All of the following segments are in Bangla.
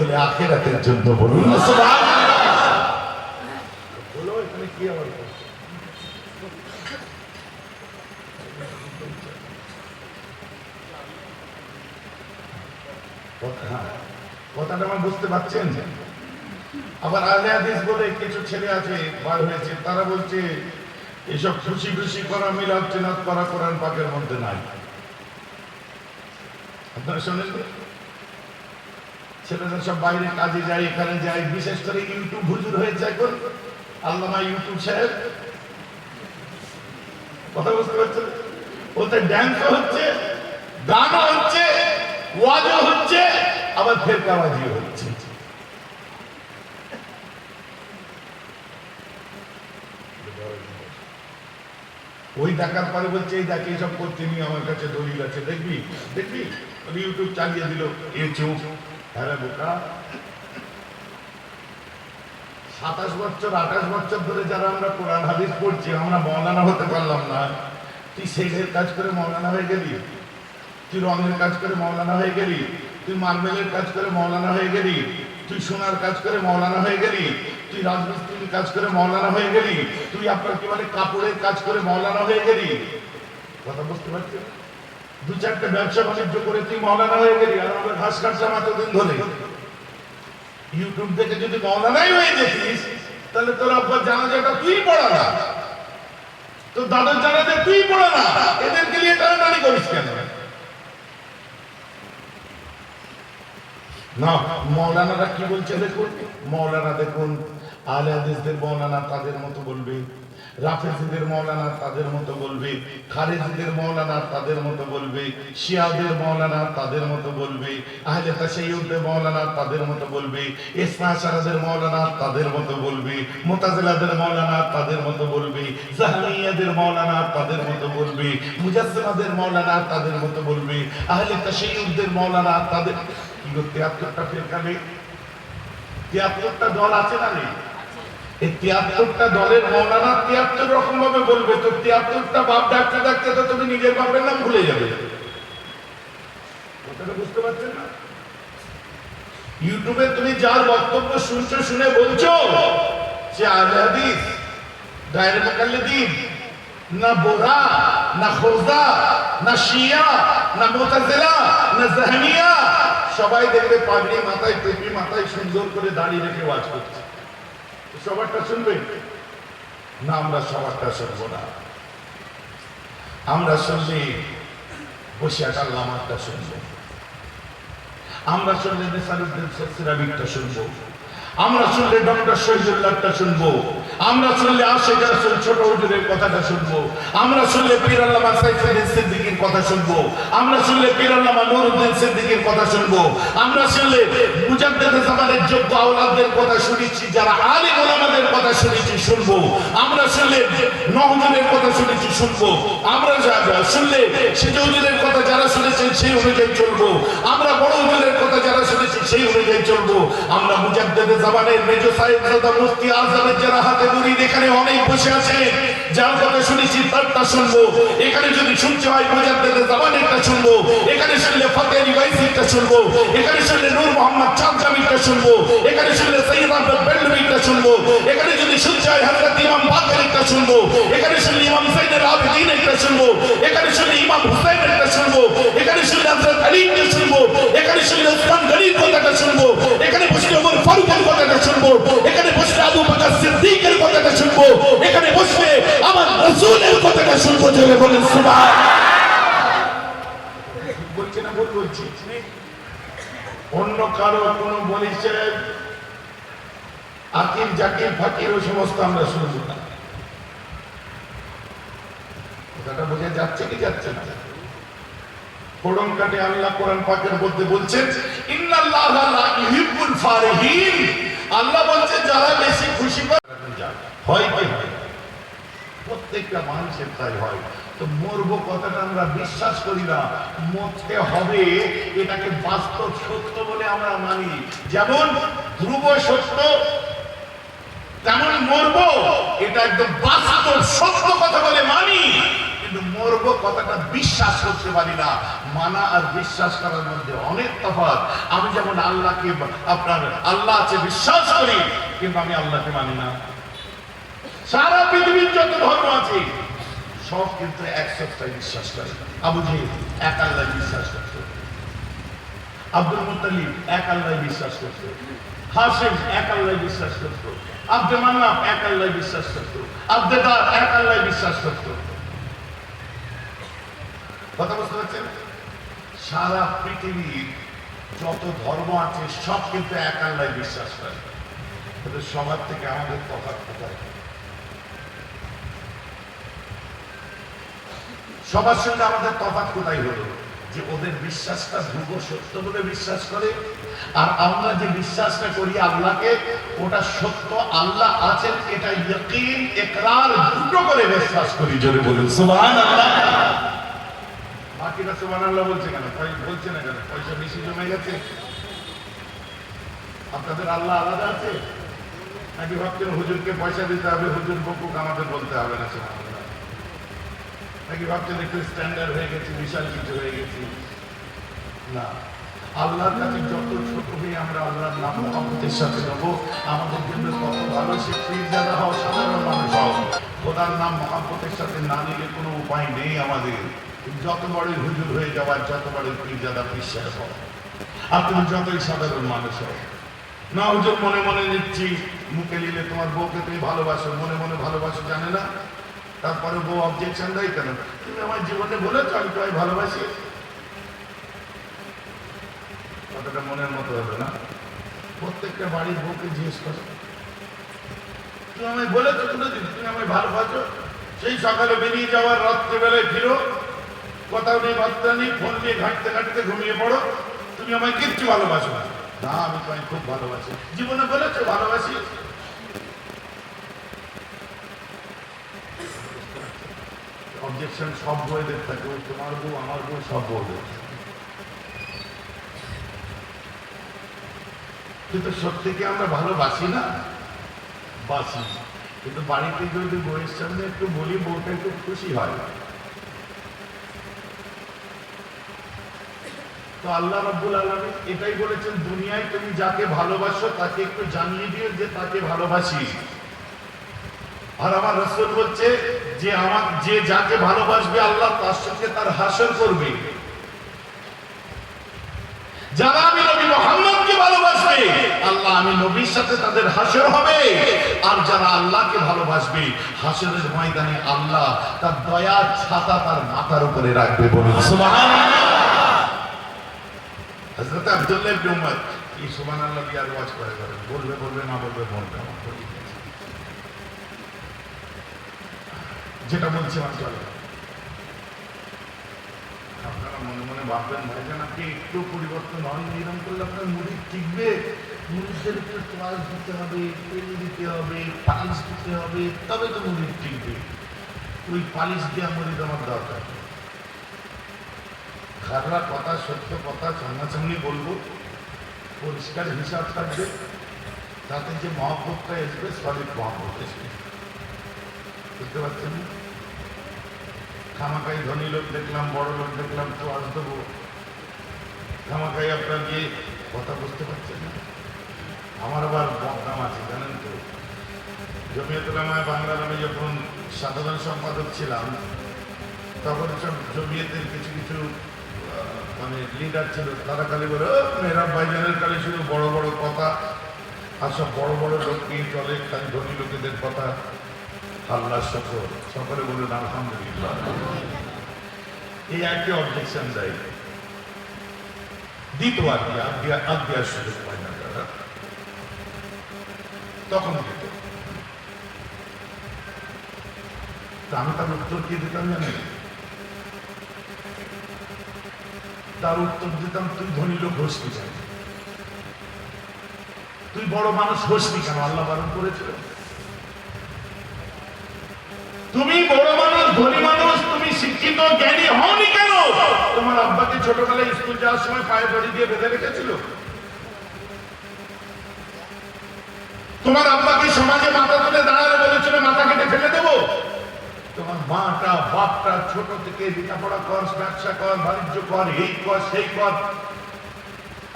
হলে আখিরাতের জন্য। বলুন না সুবহানাল্লাহ। বলো এখানে কি আবার করছে? কথাটা আমার বুঝতে পারছেন? আবার আহলে হাদিস বলে কিছু ছেলে আছে বার হয়েছে, তারা বলছে এসব খুশি খুশি করা, মিলাদ টিলাদ করা কোরআন পাকের মধ্যে নাই। আপনারা শোনেন? ছেলেরা সব বাইরে কাজে যায়, এখানে যায়, বিশেষ করে ইউটিউব হুজুর হয়েছে এখন আল্লামা ইউটিউব সাহেব। কথা বুঝতে পারছেন? ওতে ড্যান্সও হচ্ছে, গানও হচ্ছে, ওয়াজও হচ্ছে, আবার ফেরকাবাজিও হচ্ছে। ওই দেখার পরে বলছে এই দেখে সব করতে নিয়ে আমার কাছে দলিল আছে, দেখবি দেখবি। ইউটিউব চালিয়ে দিল, ইউটিউব। হ্যাঁ বোকা, 27 বছর 28 বছর ধরে যারা আমরা কোরআন হাদিস পড়ছি, আমরা মৌলানা হতে পারলাম না। তুই শেখের কাজ করে মৌলানা হয়ে গেলি, তুই রঙের কাজ করে মৌলানা হয়ে গেলি, তুই মার্বেলের কাজ করে মৌলানা হয়ে গেলি, তুই সোনার কাজ করে মৌলানা হয়ে গেলি, তুই রাজমিস্ত্রির কাজ করে মৌলানা হয়ে গেলি, তুই আপনার কি মানে কাপড়ের কাজ করে মৌলানা হয়ে গেলি। কথা বুঝতে পারছি? 2-4টা ব্যবসা বাণিজ্য করে তুই মৌলানা হয়ে গেলি, আর আমরা ঘাস কাটছাম এতদিন ধরে। ইউটিউব থেকে যদি মৌলানাই হয়ে যেতিস, তাহলে তোর আব্বার জানাজাটা তুই পড়া না, তোর দাদার জানাজা তুই পড়া না, এদেরকে নিয়ে টানাটানি করিস কেন? না, মৌলানারা কি বলছে দেখুন। মৌলানা দেখুন, আহলে হাদিসদের মৌলানা তাদের মতো বলবে, রাফেজিদের মৌলানা তাদের মতো বলবে, খারেজিদের মৌলানা তাদের মতো বলবে, শিয়াদের মৌলানা তাদের মতো বলবে, আহলে তাশাইয়ুদের মৌলানা তাদের মতো বলবে, ইসনা আশারাদের মৌলানা তাদের মতো বলবে, মুতাজিলাদের মৌলানা তাদের মতো বলবে, জাহমিয়াদের মৌলানা তাদের মতো বলবে, মুজাসসিমাদের মৌলানা তাদের মতো বলবে, আহলে তাশাইয়ুদের মৌলানা তাদের। 73টা ফিরকা নেই, 73টা দল আছে না নেই? এই 73টা দলের মৌলানা 73 রকম ভাবে বলবে, তো 73টা বাপ ডাকতে ডাকতে তো তুমি নিজের বাপের নাম ভুলে যাবে। কথাটা বুঝতে পারছেন না? ইউটিউবে তুমি যার বক্তব্য শুনছো, শুনে বলছো যে আহলে হাদিস, গায়রে মুকাল্লিদিন, না বোরা, না খোজা, না শিয়া, না মুতাজিলা, না জাহমিয়া, সবাই দেখবে পাগড়ি মাথায়, টুপি মাথায়, সুন্দর করে দাঁড়িয়ে রেখে ওয়াজ করছে। সবারটা শুনবে না? আমরা সবারটা শুনবো না। আমরা শুনলে বসিয়াটা লামারটা শুনবো, আমরা শুনলে নেসারুদ্দিন সিরাবিকটা শুনবো, আমরা শুনলে ডক্টর শহীদুল্লাহটা শুনবো, আমরা শুনলে আশিক রাসূল ছোট হুজুরের কথাটা শুনবো, আমরা শুনলে পীর আল্লামা সাইফুদ্দিন সিদ্দিকীর কথা শুনবো, আমরা শুনলে পীর আল্লামা নুরউদ্দিন সিদ্দিকীর কথা শুনবো, আমরা শুনলে মুজাদ্দিদ জামানের যোগ্য আওলাদদের কথা শুনেছি, যারা আলিম ওলামাদের কথা শুনেছি শুনবো, আমরা শুনলে নহজুরের কথা শুনেছি শুনবো, আমরা শুনলে সেজ হুজুরের কথা যারা শুনেছেন সেই অনুযায়ী চলবো, আমরা বড় হুজুরের কথা যারা শুনেছি সেই অনুযায়ী চলবো, আমরা মুজাদ্দিদ জামানের মেজো সাহেবজাদা মুফতি আজমের যারা হাতে মুরিদ এখানে অনেক বসে আছে, যার কথা শুনেছি তারটা শুনবো। এখানে যদি শুনতে হয় মুজাদ্দিদ জামানেরটা শুনবো, এখানে শুনলে ফাতেহ রিভাইসিরটা শুনবো, এখানে শুনলে নূর মোহাম্মদ চাঁদজামিরটা শুনবো, এখানে শুনলে সৈয়দ আহমদ বেললুইটা শুনবো, এখানে যদি শুনতে হয় হযরত ইমাম বাকেরটা শুনবো, এখানে শুনলে ইমাম যাইনুল আবেদিনের শুনবো, এখানে শুনলে ইমাম হুসাইনের শুনবো, এখানে শুনলে হযরত আলীর শুনবো, এখানে শুনলে উসমান গনির কথাটা শুনবো, এখানে বসলে ওমর ফারুকের কথাটা শুনবো, এখানে বসলে আবু বকর সিদ্দিকের কথাটা শুনবো, এখানে বসলে আমার রাসূলের কথাটা শুনবো। জোরে বলেন সুবহানাল্লাহ। বলছি না ভুল বলছি? অন্য কারো কোনো বলিছে আকিব জাকির ফাকির ও সমস্ত আমরা শুনবো না। কথাটা বোঝা যাচ্ছে কি যাচ্ছে না? কোরআন কাটে আল্লাহ কোরআন পাকের মধ্যে বলছেন ইন্নাল্লাহা লা ইউহিব্বুল ফারিহিন। আল্লাহ বলছে যারা বেশি খুশি করে হয় কি হয়, প্রত্যেকটা মানুষের তাই হয়। তো মরবো কথাটা আমরা বিশ্বাস করি না, মরতে হবে এটাকে বাস্তব সত্য বলে আমরা মানি। যেমন ধ্রুব সত্য, তেমন মরবো এটা একদম বাস্তব সত্য কথা বলে মানি। কিন্তু মরবো কথাটা বিশ্বাস করতে পারি না। মানা আর বিশ্বাস করার মধ্যে অনেক তফাৎ। আমি যেমন আল্লাহকে আপনার আল্লাহ আছে বিশ্বাস করি, কিন্তু আমি আল্লাহকে মানি না। সারা পৃথিবীর যত ধর্ম আছে সব কিন্তু এক সত্তায় বিশ্বাস করে। আবু জেহেল এক আল্লাহ বিশ্বাস করত, আব্দুল মুত্তালিব এক আল্লাহ বিশ্বাস করত, হাশিম এক আল্লাহ বিশ্বাস করত, আব্দুল মান্নাফ এক আল্লাহ বিশ্বাস করত, আব্দুল্লাহ এক আল্লাহ বিশ্বাস করত। কথা বুঝতে পারছেন? সারা পৃথিবীর যত ধর্ম আছে সব কিন্তু এক আল্লাহ বিশ্বাস করে। সবার থেকে আমাদের তফাৎ কোথায়? সবার সঙ্গে আমাদের তফাৎ কোথায় হলো? যে ওদের বিশ্বাসটা ধ্রুব সত্য বলে বিশ্বাস করে, আর আমরা যে বিশ্বাসটা করি আল্লাহকে, ওটা সত্য, আল্লাহ আছেন, এটা ইয়াকিন ইকরার দুটো করে বিশ্বাস করি। জোরে বলুন সুবহানাল্লাহ। বাকিরা সুবহানাল্লাহ বলছে কেন? বলছে না কেন? পয়সা বেশি জমে গেছে? আপনাদের আল্লাহ আলাদা আছে নাকি ভাবছেন হুজুরকে পয়সা দিতে হবে, হুজুর বকুক, আমাদের বলতে হবে না? নাকি ভাবছেন একটু স্ট্যান্ডার্ড হয়ে গেছি, বিশাল কিছু হয়ে গেছি? না, আল্লাহর কাছে যত ছোট হয়ে আমরা আল্লাহর নাম মুহাম্মদের সাথে যাবো, আমাদের জন্য তত ভালো। সে পীরজাদা হও, সাধারণ মানুষ হও, খোদার নাম মুহাম্মদের সাথে না নিলে কোনো উপায় নেই আমাদের। যত বড়ই হুজুর হয়ে যাওয়ার, যত বড়ই পীরজাদা বিশ্বাস হও, আর তুমি যতই সাধারণ মানুষ হও না। হুজুর মনে মনে নিচ্ছি, মুখে নিলে তোমার বউকে তুমি ভালোবাসো, মনে মনে ভালোবাসো জানে না, তারপরে বউ অবজেকশন দেয় কেন? তুমি আমার জীবনে বলেছ আমি তোমায় ভালোবাসি। কথাটা মনের মতো হলো না? প্রত্যেকটা বাড়ির বউকে জিজ্ঞেস করো, তুমি আমায় বলেছো কোনোদিন তুমি আমায় ভালোবাসো? সেই সকালে বেরিয়ে যাওয়ার, রাত্রেবেলায় ফিরো, কোথাও নেই, বার্তা নেই, ফোন নিয়ে ঘাঁটতে ঘাঁটতে ঘুমিয়ে পড়ো, তুমি আমায় কিচ্ছু ভালোবাসো না। না, আমি তোমায় খুব ভালোবাসি। জীবনে বলেছো ভালোবাসি? অবজেকশন সব বউদের থাকে, তোমার বউ, আমার বউ, সব বউদের। কিন্তু সত্যি কি আমরা ভালোবাসি না? বাসি, কিন্তু বাড়িতে যদি বউয়ের সামনে একটু বলি, বউটা একটু খুশি হয়। তো আল্লাহ রাব্বুল আলামিন এটাই বলেছেন, দুনিয়ায় তুমি যাকে ভালোবাসো তাকে একটু জানিয়ে দিও যে তাকে ভালোবাসি। আর আমার রাসূল বলছে যে যে যাকে ভালোবাসবে আল্লাহ তার সঙ্গে তার হাসর করবে। যারা আমি নবী মুহাম্মদকে ভালোবাসবে, আল্লাহ আমি নবীর সাথে তাদের হাসর হবে। আর যারা আল্লাহকে ভালোবাসবে, হাসরের ময়দানে আল্লাহ তার দয়ার ছাতা তার মাথার উপরে রাখবে। বলুন সুবহানাল্লাহ। হযরত আব্দুল্লাহ ইবনে উমর এই সুবহানাল্লাহ দিয়ে ওয়াজ করে, বলবে না বলবে বলবে, যেটা বলছি আমার চলে। আপনারা মনে মনে ভাববেন ভাইজান আপনি একটু পরিবর্তন হন, নিরম করলে আপনার মুড়ি টিকবে? মুড়িদের একটু ক্লাস দিতে হবে, তেল দিতে হবে, পালিশ দিতে হবে, তবে তো মুড়ি টিকবে। ওই পালিশ দেওয়া মুড়ি আমার দরকার। খাররা কথা, সত্য কথা সামনাসামনি বলবো, পরিষ্কার হিসাব থাকবে, তাতে যে মহব্বতটা আসবে সলিড মহব্বত আসবে। বুঝতে পারছেন না? খামাকাই ধনী লোক দেখলাম, বড় লোক দেখলাম, তো আজ দেবো। খামাকাই আপনার যে কথা বুঝতে পারছেন না। আমার আবার বদনাম আছে জানেন তো। জমিয়তুল উলামায়ে বাংলার আমি যখন সাধারণ সম্পাদক ছিলাম, তখন সব জমিয়তের কিছু কিছু মানে লিডার ছিল, তারা খালি বলে মেহরাব ভাইজানের খালি শুধু বড় বড় কথা, আর সব বড় বড় লোক নিয়ে চলে, খালি ধনী লোকেদের কথা। আল্লাহ শুকর, সকলে বলুন আলহামদুলিল্লাহ। এই একটি অবজেকশন দেয়, দ্বিতীয় আর দেওয়ার সুযোগ পায় না তারা, তখন দিত। আমি তার উত্তর কি দিতাম জানেন? তার উত্তর দিতাম, তুই ধনী লোক হসবি কেন? তুই বড় মানুষ হসবি কেন? আল্লাহ বারণ করেছিল। তুমি বড় মানুষ, ধনী মানুষ, তুমি শিক্ষিত জ্ঞানী হওনি কেন? তোমার আব্বাকে ছোটবেলায় স্কুল যাওয়ার সময় পায়ে দড়ি দিয়ে বেঁধে রেখেছিল? তোমার আব্বাকে সমাজে মাথা তুলে দাঁড়ালে বলেছিল মাথা কেটে ফেলে দেবো? তোমার মাটা বাপটা ছোট থেকে লেখাপড়া কর, ব্যবসা কর, বাণিজ্য কর, এই কর সেই কর,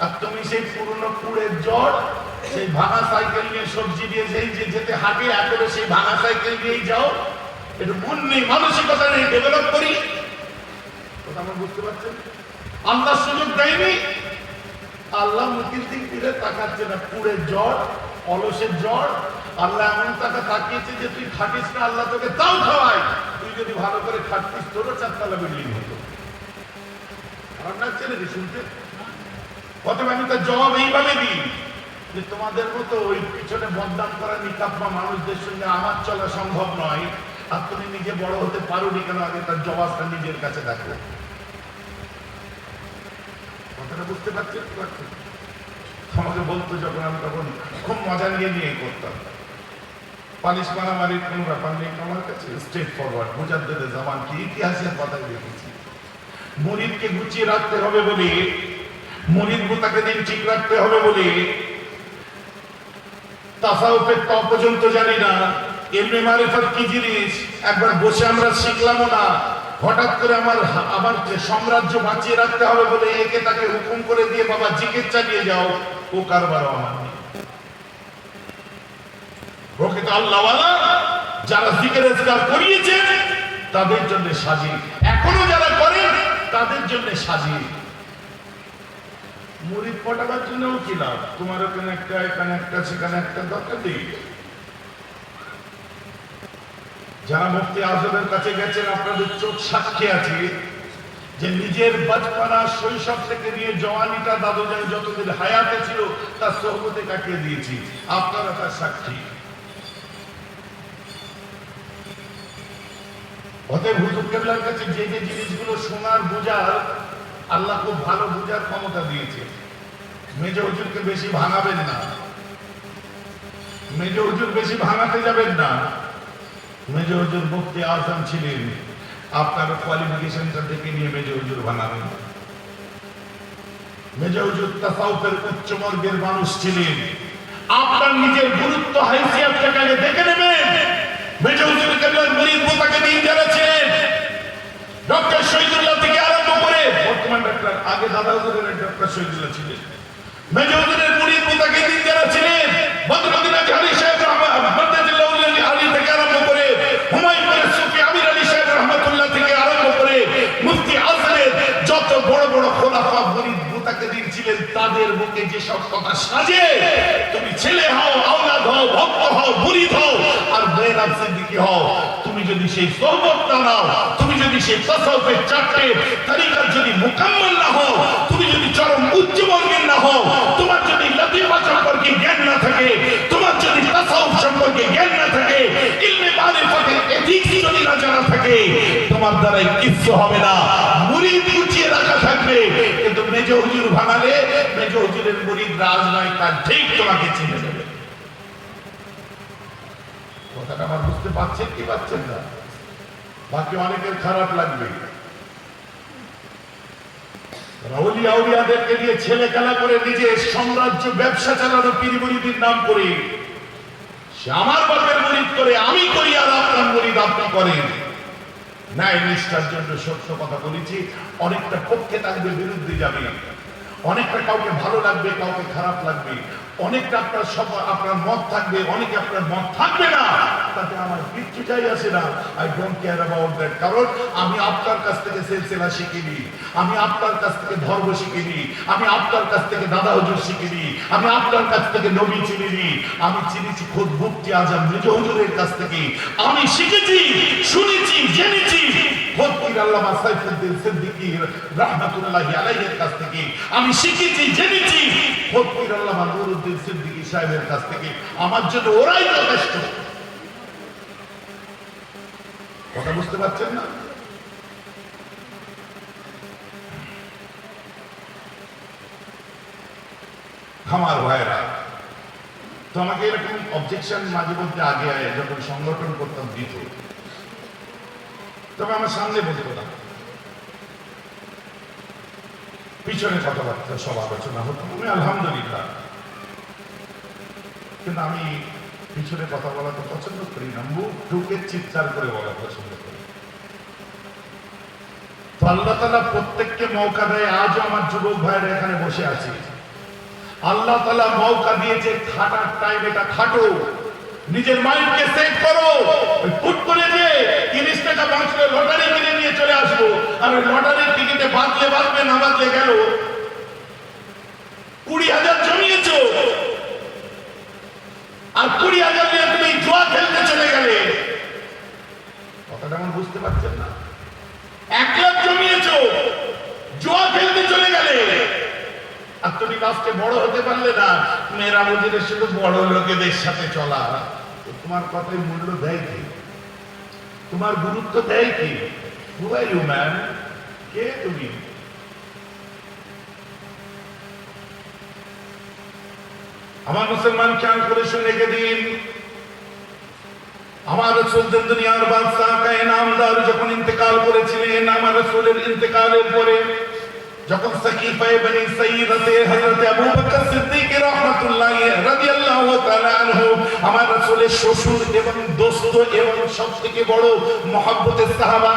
আর তুমি সেই পুরনো কুড়ের জড়, সেই ভাঙা সাইকেল নিয়ে সবজি দিয়ে সেই যে যেতে হাঁটে একেবারে সেই ভাঙা সাইকেল দিয়েই যাও। একটু মন নেই, মানসিকতা নেই, ডেভেলপ করি। কথা আমার বুঝতে পারছেন? আল্লাহ সুযোগ দেয়নি, আল্লাহ মুখের দিক ফিরে তাকাচ্ছে না। কুড়ের জ্বর, অলসের জ্বর, আল্লাহ এমন টাকা তাকিয়েছে যে তুই খাটিস না, আল্লাহ তোকে তাও খাওয়ায়। তুই যদি ভালো করে খাটতিস তোরও 4 তলা বিল্ডিং হতো। খারাপ লাগছে নাকি শুনতে? প্রথমে আমি তার জবাব এইভাবে দিই যে তোমাদের মতো ওই পিছনে বদনাম করা নিকাপ্পা মানুষদের সঙ্গে আমার চলা সম্ভব নয়। আর তুমি নিজে বড় হতে পারোনি কেন? আগে তার জবাবটা নিজের কাছে দেখো। কথাটা বুঝতে পারছেন? আমাকে বলতো যখন আমি তখন খুব মজা নিয়ে নিয়ে করতাম। পালিশ মারামারির কোনো ব্যাপার নেই আমার কাছে, স্ট্রেট ফরওয়ার্ড মুজাদ্দেদে জামান কি ইতিহাসের কথাই দেখেছি। মুরিদকে গুছিয়ে রাখতে হবে বলে, মুরিদ মুতাকে দিন ঠিক রাখতে হবে বলে তাসাউফের ত পর্যন্ত জানি না, ইলমে মারিফাত কি জিনিস একবার বসে আমরা শিখলামও না। হঠাৎ করে আমার সাম্রাজ্য বাঁচিয়ে রাখতে হবে বলে একে তাকে হুকুম করে দিয়ে বাবা জিকির চালিয়ে যাও, ও কারবারও আমার নেই। প্রকৃত আল্লাহওয়ালা যারা জিকির আজকার করিয়েছে তাদের জন্য সাজি, এখনো যারা করে তাদের জন্য সাজি। মুরিদ পটাবার জন্যও কি লাভ? তোমার ওখানে একটা, এখানে একটা, সেখানে একটা, দরকার নেই। যারা মুফতি আজমের কাছে গেছেন আপনাদের চোখ সাক্ষী আছে যে নিজের বাচপানা শৈশব থেকে নিয়ে জওয়ানিটা দাদু যাই যতদিন হায়াতে ছিল তার সোহবতে কাটিয়ে দিয়েছি, আপনারা তার সাক্ষী। অতএব হুজুর কেবলার কাছে যে যে জিনিসগুলো শোনার বোঝার, আল্লাহ খুব ভালো বোঝার ক্ষমতা দিয়েছে। মেজ হুজুরকে বেশি ভাঙাবেন না, মেজ হুজুর বেশি ভাঙাতে যাবেন না। মেজ হুজুর মুফতি আজম ছিলেন, আপনার কোয়ালিফিকেশনটা দেখে নিয়ে মেজ হুজুর বানাবেন। মেজ হুজুর তাসাউফের উচ্চ বর্গের মানুষ ছিলেন, আপনার নিজের গুরুত্ব হাইসিয়াতটাকে আগে দেখে নেবেন। মেজ হুজুর কেবলার মুরিদ মুতাকে দিন যারা ছিলেন, ডক্টর শহীদুল্লাহ থেকে আরম্ভ করে বর্তমান ডাক্তার, আগে দাদা হুজুরের ডক্টর শহীদুল্লাহ ছিলেন। মেজ হুজুরের মুরিদ মুতাকে দিন যারা ছিলেন, বদরুদ্দিন আজহারি সাহেব রহমাতুল্লাহ আলী থেকে আরম্ভ করে, হুমায়ুনের সুফি আমির আলী সাহেব রহমাতুল্লাহ থেকে আরম্ভ করে মুফতি আজমের যত বড় বড় খোলাফা মুরিদ মুতাকে দিন ছিলেন, তাদের মুখে যে সব কথা সাজে, তুমি ছেলে হও, আওলাদ হও, ভক্ত হও, মুরিদ হও আর বেরাম সিদ্দিকী হও, তুমি যদি সেই সোহবতটা নাও, তুমি যদি সেই তাসাউফের চারটে তরিকার যদি মুকাম্মাল না হও, তুমি যদি চরম উচ্চ বর্গের না হও, তোমার যদি লতিফা সম্পর্কে জ্ঞান না থাকে, তোমার যদি তাসাউফ সম্পর্কে জ্ঞান না থাকে, ইলমে মারিফাতের এথিক্স যদি না জানা থাকে, তোমার দ্বারাই কিচ্ছু হবে না। মুরিদ গুছিয়ে রাখা থাকবে, কিন্তু মেজ হুজুর ভাঙালে মেজ হুজুরের মুরিদ রাজ নয় তার ঠিক তোমাকে চিনে নেবে। কথাটা আমার বুঝতে পারছেন কি পাচ্ছেন না? বাকি অনেকের খারাপ লাগবে। রাউলিয়া আউলিয়াদেরকে দিয়ে ছেলে খেলা করে নিজের সাম্রাজ্য ব্যবসা চালানো পীর মুরিদের নাম করে, সে আমার বাপের মুরিদ করে আমি করি আর আপনার মুরিদ আপনি করেন। ন্যায় নিষ্ঠার জন্য সত্য কথা বলেছি, অনেকটা পক্ষে থাকবে, বিরুদ্ধে যাবে, অনেকটা কাউকে ভালো লাগবে, কাউকে খারাপ লাগবে, অনেকটা আপনার মত থাকবে, অনেকে আপনার মত থাকবে না, তাতে আমার কিচ্ছু চাই আসে না। I don't care about that. কারণ আমি আপনার কাছ থেকে সিলসিলা শিখিনি, আমি আপনার কাছ থেকে ধর্ম শিখিনি, আমি আপনার কাছ থেকে দাদা হুজুর শিখিনি, আমি আপনার কাছ থেকে নবী চিনিনি, আমি চিনেছি খোদ মুফতি আজম মেজ হুজুরের কাছ থেকে। আমি শিখেছি, শুনেছি, জেনেছি খোদ পীর আল্লামা সাইফুদ্দিন সিদ্দিকী রাহমাতুল্লাহি আলাইহির কাছ থেকে। আমি শিখেছি, জেনেছি খোদ পীর আল্লামা নুরুদ্দিন সিদ্দিকী সাহেবের কাছ থেকে। আমার জন্য ওরাই যথেষ্ট। কথা বুঝতে পারছেন না? আমার ভাইরা, তো আমাকে এরকম অবজেকশন মাঝে মধ্যে আগে যখন সংগঠন করতাম দিত, তবে আমার সামনে বলতো না, পিছনে কথাবার্তা সব আলোচনা হতো। আমি আলহামদুলিল্লাহ, কিন্তু আমি পিছনে কথা বলা তো পছন্দ করি না, মুখ ঢুকে চিৎকার করে বলা পছন্দ করি। তো আল্লাহ তাআলা প্রত্যেককে মৌকা দেয়। আজও আমার যুবক ভাইরা এখানে বসে আছে, আল্লাহ তাআলা মৌকা দিয়েছে, খাটার টাইম এটা খাটো, নিজের মাইন্ডকে সেট করো। ওই ফুট করে যে 30 টাকা বাঁচলে লটারি কিনে নিয়ে চলে আসবো, আর ওই লটারির টিকিটে বাঁচলে বাঁচবে, না বাঁচলে গেল। 20,000 জমিয়েছো, আর 20,000 নিয়ে তুমি জুয়া খেলতে চলে গেলে। কথাটা আমার বুঝতে পারছেন না? 1 লাখ জমিয়েছো, জুয়া খেলতে চলে গেলে, আর তুমি লাস্টে বড় হতে পারলে না। মেয়েরা মজুরের শুধু বড় লোকেদের সাথে চলা। তোমার কথায় মূল্য দেয় কি? তোমার গুরুত্ব দেয় কি? হু আর ইউ ম্যান? কে তুমি? আমার মুসলমান খেয়াল করে শুনে দিন, আমার রাসূল দুনিয়ার বাদশা কায়নামদার যখন ইন্তেকাল করেছিলেন, আমার রাসূলের ইন্তেকালের পরে যখন সাকিফায়ে বনি সাইয়্যিদাতে হযরত আবু বকর সিদ্দিক রাহমাতুল্লাহি রাদিয়াল্লাহু তাআলা আনহু, আমার রাসূলের শ্বশুর এবং দোস্ত এবং সবথেকে বড় মহব্বতের সাহাবা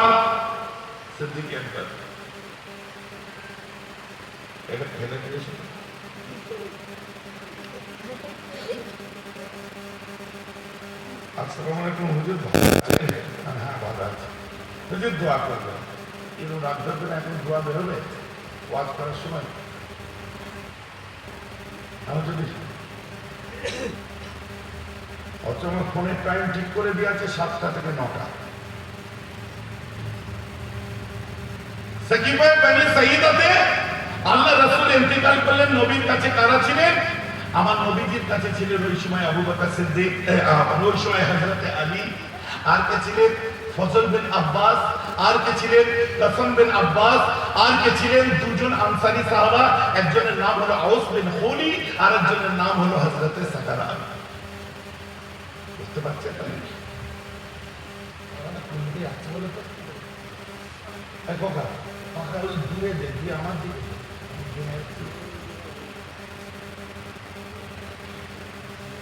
সিদ্দিক আকবর, এটা খেলে গেছে। আসসালামু আলাইকুম হুজুর, ভালো আছেন? হ্যাঁ ভালো আছি হুজুর, দোয়া করবেন। কিন্তু রাত ধরে এখন দোয়া বেরোবে ওয়াজ করার সময়। আমি যদি আমার ফোনের টাইম ঠিক করে দিয়েছে 7টা থেকে 9টা। সাকিফায়ে বনি সাইয়্যিদাতে আল্লাহ রাসূল ইন্তেকাল করলেন। নবীর কাছে কারা ছিলেন? আমার নবীজির কাছে ছিলেন ওই সময় আবু বকর সিদ্দিক, ওই সময় হযরত আলী, আর কে ছিলেন? ফজল বিন আব্বাস, আর কে ছিলেন? কাসম বিন আব্বাস, আর কে ছিলেন? দুজন আনসারী সাহাবা। একজনের নাম হলো আউস বিন খুলি, আর একজনের নাম হলো হযরত সাকারা। বুঝতে পারছেন? কোনটি আছে বলে তো কথা ওই দূরে দেখবি আমার দিকে।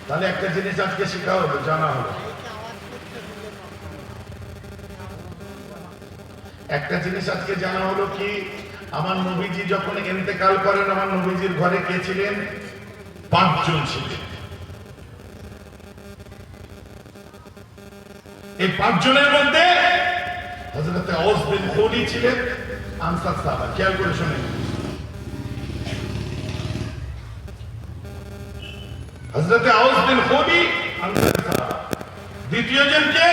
তাহলে একটা জিনিস আজকে শেখা হলো, জানা হলো। একটা জিনিস আজকে জানা হলো কি, আমার নবীজি যখন ইন্তেকাল করেন, আমার নবীজির ঘরে কে ছিলেন? 5 জন ছিলেন। এই 5 জনের মধ্যে হযরত আউস বিন খুলি ছিলেন, আনসার সাহাবা। খেয়াল করে শুনেন, হযরত আউস বিন খুলি আনসারী সাহাবা। দ্বিতীয় জন কে?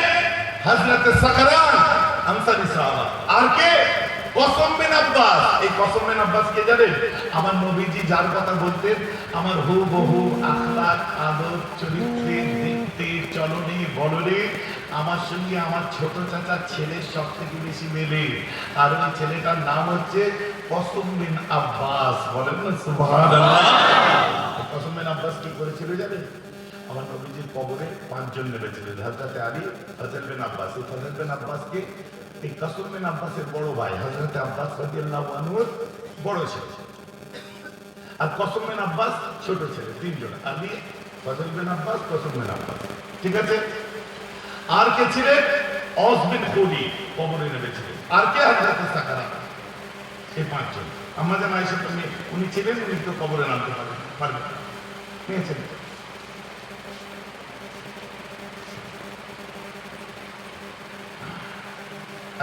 হযরত সাকরান আনসারী সাহাবা। আর কে? কসম বিন আব্বাস। এই কসম বিন আব্বাস কে জানেন? আমার নবীজি যার কথা বলতেন, আমার হুবহু আখলাক, আদব, চরিত্রে, দেখতে, চলনে, বলনে আমার সঙ্গে আমার ছোট চাচার ছেলের সবথেকে বেশি মেলে। আর ওই ছেলেটার নাম হচ্ছে কসম বিন আব্বাস। বলেন না সুবহানাল্লাহ। কসম বিন আব্বাস কি করেছিল জানেন? আমার নবীজির কবরে 5 জন নেমেছিলেন, হযরত আলী, ফজল বিন আব্বাস। এই ফজল বিন আব্বাসকে এই কসম বিন আব্বাসের বড় ভাই হযরত আব্বাস রাদিয়াল্লাহু আনহু বড় ছেলে, আর কসম বিন আব্বাস ছোট ছেলে। 3 জন, আলী, ফজল বিন আব্বাস, কসম বিন আব্বাস। ঠিক আছে? আর কে ছিলেন? আউস বিন খুলি কবরে নেমেছিলেন। আর কে? হযরত সাকারা। এই 5 জন। আমাদের আয়েশা উনি ছিলেন, উনি তো কবরে নামতে পারবেন নিয়েছেন।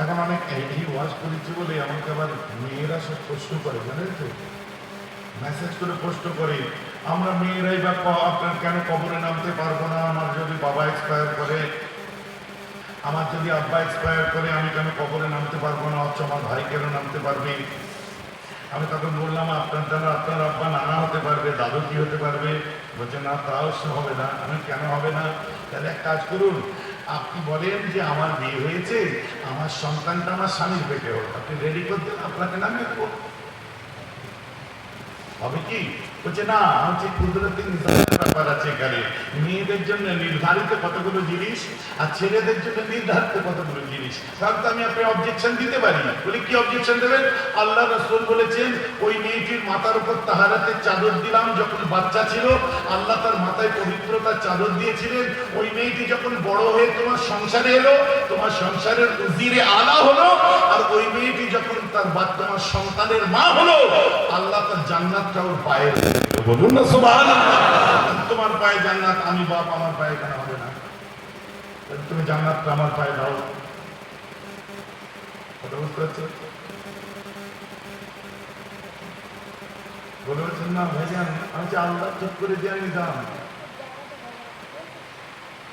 এখন অনেক এই ওয়াজ করেছি বলে আমাকে আবার মেয়েরা সব প্রশ্ন করে, জানেন তো, মেসেজ করে প্রশ্ন করে, আমরা মেয়েরাই বা আপনার কেন কবরে নামতে পারবো না? আমার যদি বাবা এক্সপায়ার করে, আমার যদি আব্বা এক্সপায়ার করে, আমি কেন কবরে নামতে পারবো না? অথচ আমার ভাই কেন নামতে পারবে? আমি তখন বললাম, আপনার দ্বারা আপনার আব্বা নানা হতে পারবে, দাদু কি হতে পারবে? বলছে না, তাও হবে না। আমি কেন হবে না? তাহলে এক কাজ করুন, আপনি বলেন যে আমার বিয়ে হয়েছে, আমার সন্তানটা আমার স্বামীর পেটে হোক, আপনি রেডি করতেন, আপনাকে নামিয়ে দেবো। হবে কি? বলছে না, হচ্ছে কুদরতি নিজামের ব্যাপার আছে এখানে। মেয়েদের জন্য নির্ধারিত কতগুলো জিনিস আর ছেলেদের জন্য নির্ধারিত কতগুলো জিনিস। তাহলে তো আমি আপনার অবজেকশন দিতে পারি। বলে কি অবজেকশন দেবেন? আল্লাহ রাসূল বলেছেন ওই মেয়েটির মাথার উপর তাহারাতের চাদর দিলাম যখন বাচ্চা ছিল, আল্লাহ তার মাথায় পবিত্রতার চাদর দিয়েছিলেন। ওই মেয়েটি যখন বড় হয়ে তোমার সংসারে এলো, তোমার সংসারের উজিরে আলা হলো, আর ওই মেয়েটি যখন তোমার সন্তানের মা হলো, আল্লাহ তার জান্নাতটা ওর পায়ে রেখে। বলুন না সুবহানাল্লাহ। তোমার পায়ে জান্নাত, আমি বাপ, আমার পায়ে কেন হবে না? তুমি জান্নাতটা আমার পায়ে দাও। কথা বুঝতে পারছো? বলেছেন না ভাইজান, আমি যে আল্লাহ চুপ করে দিয়ে আমি দাম।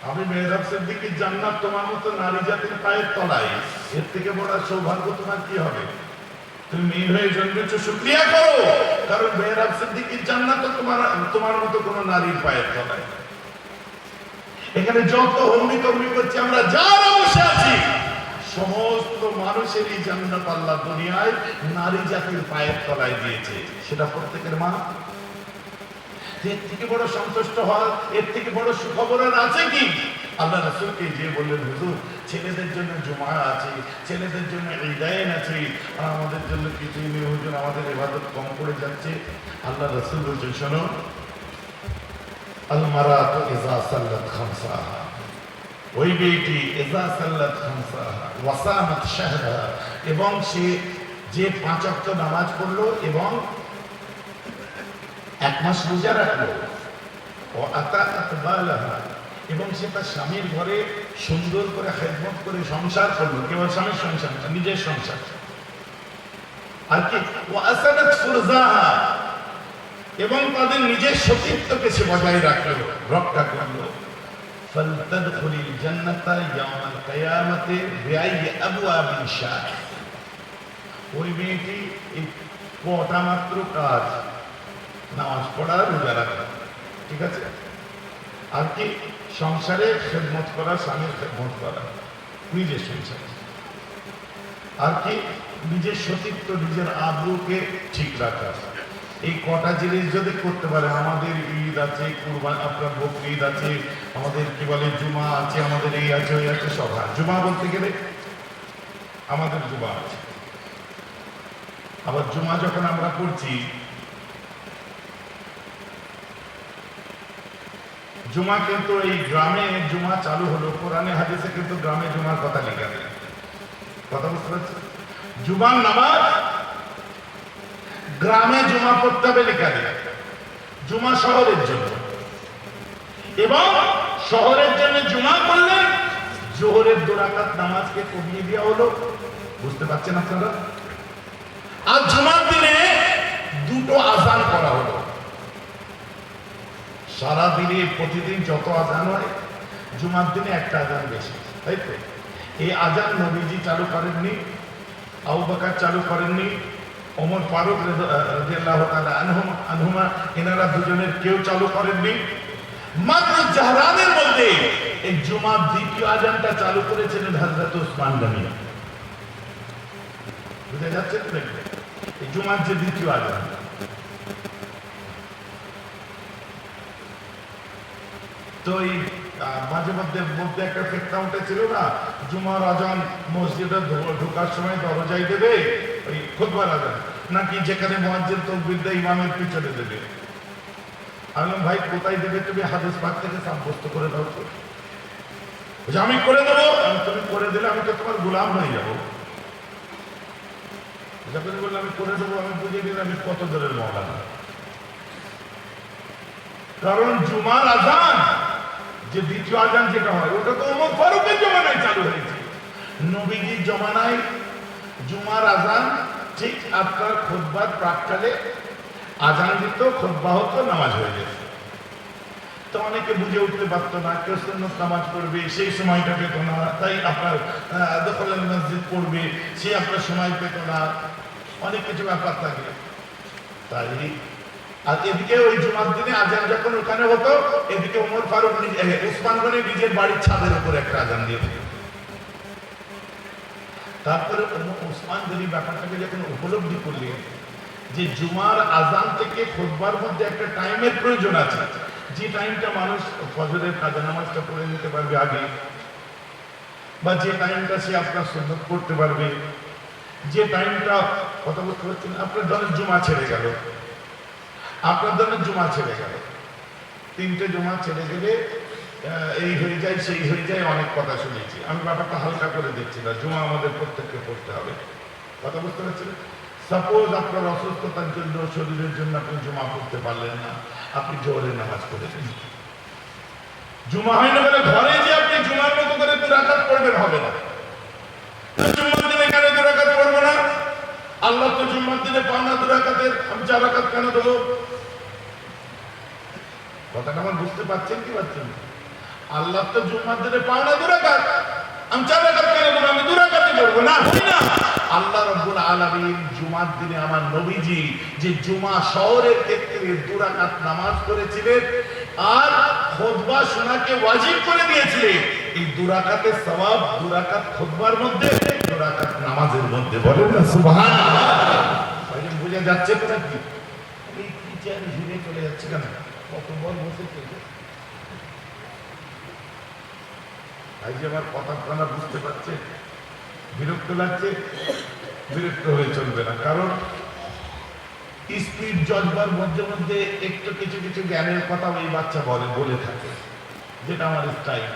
আমি মেহরাব সিদ্দিকীর জান্নাত তোমার মতো নারী জাতির পায়ের তলায়, এর থেকে বড় সৌভাগ্য তোমার কি হবে? তুমি মেয়ে হয়ে জন্মেছো, শুকরিয়া করো, কারণ মেহরাব সিদ্দিকীর জান্নাত তোমার মতো কোন নারীর পায়ের তলায়। এখানে যত হম্বি তম্বি করছি আমরা, যারা বসে আছি, সমস্ত মানুষেরই জান্নাত আল্লাহ দুনিয়ায় নারী জাতির পায়ের তলায় দিয়েছে। সেটা প্রত্যেকের মা। এর থেকে বড় সন্তুষ্ট হওয়ার, এর থেকে বড় সুখবর আছে কি? আল্লাহ রাসূলকে যে বললেন, হুজুর ছেলেদের জন্য জুমা আছে, ছেলেদের জন্য ঈদাইন আছে, আর আমাদের জন্য কিছুই নেই হুজুর, আমাদের ইবাদত কম পড়ে যাচ্ছে। আল্লাহ রাসূল বলছেন, শোনো, আল মারাতু ইযা সাল্লাত খামসাহা, ওই মেয়েটি ইযা সাল্লাত খামসাহা ওয়া সামাত শাহরাহা, এবং সে যে 5 ওয়াক্ত নামাজ পড়লো এবং 1 মাস রোজা রাখলো, ও আতাআত বালাহা, এবং সে তার স্বামীর ঘরে সুন্দর করে খেদমত করে সংসার করলো, কেবল স্বামীর সংসার না, নিজের সংসার। আর কি ও আসানাত ফুরজাহা, এবং তাদের নিজের সতীত্বকে সে বজায় রাখলো, রক্ষা করলো। ফালতাদখুলিল জান্নাতা ইয়াওমাল কিয়ামাতি বিআইয়ি আবওয়াবিন শাআ, ওই মেয়েটি এই কটা মাত্র কাজ, নামাজ পড়া, রোজা রাখা, ঠিক আছে, আর কি সংসারে খেদমত করা, স্বামীর খেদমত করা, নিজের সংসারে, আর কি নিজের সতীত্ব, নিজের আব্রুকে ঠিক রাখা। এই কটা জিনিস যদি করতে পারে, আমাদের ঈদ আছে, কুরবান, আপনার বকরি ঈদ আছে, আমাদের কি বলে জুমা আছে, আমাদের এই আছে, ওই আছে, সব। জুমা বলতে গেলে আমাদের জুমা আছে। আবার জুমা যখন আমরা পড়ছি, জুমা কিন্তু এই গ্রামে জুমা চালু হলো, কোরআনে হাদিসে কিন্তু গ্রামে জুমার কথা লেখা নেই। কথা বুঝতে পারছি? জুমার নামাজ গ্রামে জুমা পড়তে হবে লেখা নেই, জুমা শহরের জন্য, এবং শহরের জন্য জুমা করলে জোহরের 2 রাকাত নামাজকে কমিয়ে দেওয়া হলো। বুঝতে পারছেন আপনারা? আর জুমার দিনে 2টো আযান করা হলো। সারা দিনে প্রতিদিন যত আযান হয়, জুমার দিনে একটা আযান বেশি, তাই তো? এই আযান নবীজি চালু করেননি, আবু বকর চালু করেননি, ওমর ফারুক রাদিয়াল্লাহু তাআলা আনহুমা, এনারা দুজনের কেউ চালু করেননি। মাত্র জাহরানের মধ্যে এই জুমার দ্বিতীয় আযানটা চালু করেছিলেন হযরত ওসমান গনি। বুঝা যাচ্ছে তো? এই জুমার যে দ্বিতীয় আযান, তো এই মাঝে মধ্যে একটা ফেতনা উঠেছিল না, জুমার আযান মসজিদে ঢোকার সময় দরজায় দেবে ওই খুতবার আযান, নাকি যেখানে মুয়াজ্জিন তাকবীর দেয় ইমামের পিছনে দেবে। আমি বললাম, ভাই কোথায় দেবে? তুমি হাদিস পাক থেকে সাব্যস্ত করে দাও তো। আমি করে দেবো। তুমি করে দিলে আমি তো তোমার গোলাম হয়ে যাবো। যখন বললাম আমি করে দেবো, আমি বুঝিয়ে দিলাম আমি কত দূরের মওলানা। কারণ জুমার আযান যে দ্বিতীয় আযান যেটা হয়, ওটা তো ওমর ফারুকের জমানায় চালু হয়েছে। নবীজির জমানায় জুমার আযান ঠিক আপনার খুতবার প্রাক্কালে আযান দিত, খুতবা হতো, নামাজ হয়ে যেত। তো অনেকে বুঝে উঠতে পারতো না, কেউ সুন্নত নামাজ পড়বে সেই সময়টা পেত না, তাই আপনার দখলের মসজিদ পড়বে সে আপনার সময় পেত না, অনেক কিছু ব্যাপার থাকে। তাই আর এদিকে ওই জুমার দিনে আযান যখন ওখানে হতো, এদিকে ওমর ফারুক ওসমান গনি নিজের বাড়ির ছাদের উপর একটা আযান দিয়ে দিত। তারপরে ওসমান গনি ব্যাপারটাকে যখন উপলব্ধি করলেন, যে জুমার আজান থেকে খুতবার মধ্যে একটা টাইমের প্রয়োজন আছে, যে টাইমটা মানুষ ফজরের কাজা নামাজটা পড়ে নিতে পারবে আগে, বা যে টাইমটা সে আপনার সুন্নত করতে পারবে, যে টাইমটা, কথা বলতে পারছেন, আপনার ধরেন জুমা ছেড়ে গেল, আপনার ধরেন জুমা ছেড়ে গেল, 3টে জুমা ছেড়ে গেলে এই হয়ে যায় সেই হয়ে যায়, অনেক কথা শুনেছি আমি, ব্যাপারটা হালকা করে দিচ্ছি না, জুমা আমাদের প্রত্যেককে পড়তে হবে, কথা বুঝতে পারছেন। সাপোজ আপনার অসুস্থতার জন্য, শরীরের জন্য আপনি জুমা পড়তে পারলেন না, আপনি জোহরের নামাজ পড়ে দিন, জুমা হয় না বলে ঘরে যে আপনি জুমার মতো করে 2 রাকাত পড়বেন হবে না। জুম্মার দিনে কেন 2 রাকাত পড়বো না? আল্লাহ তো জুম্মার দিনে পান না 2 রাকাতের, আমি 4 রাকাত কেন দেবো? কথাটা আমার বুঝতে পারছেন কি পারছেন? আল্লাহ তো জুম্মার দিনে পান না 2 রাকাত, আমি 4 রাকাত কেন দেবো? আমি 2 রাকাতই পড়বো না, হয় না। আল্লাহ রাব্বুল আলামিন জুমার দিনে আমার নবীজি যে জুমা শহরের ক্ষেত্রে 2 রাকাত নামাজ পড়েছিলেন আর খুতবা শোনাকে ওয়াজিব করে দিয়েছিলেন, এই 2 রাকাতের সওয়াব 2 রাকাত খুতবার মধ্যে, 2 রাকাত নামাজের মধ্যে, বলেন না সুবহানাল্লাহ। ভাইজান বোঝা যাচ্ছে তো নাকি? এই কি চেয়ারে ঝুলে চলে যাচ্ছে কেন? কত বড় বসেছে ভাই, যে আমার কথা আপনারা বুঝতে পারছেন? বিরক্ত লাগছে? বিরক্ত হয়ে চলবে না, কারণ স্পিড জজবার মধ্যে মধ্যে একটু কিছু কিছু জ্ঞানের কথা ওই বাচ্চা বলে থাকে, যেটা আমার স্টাইল।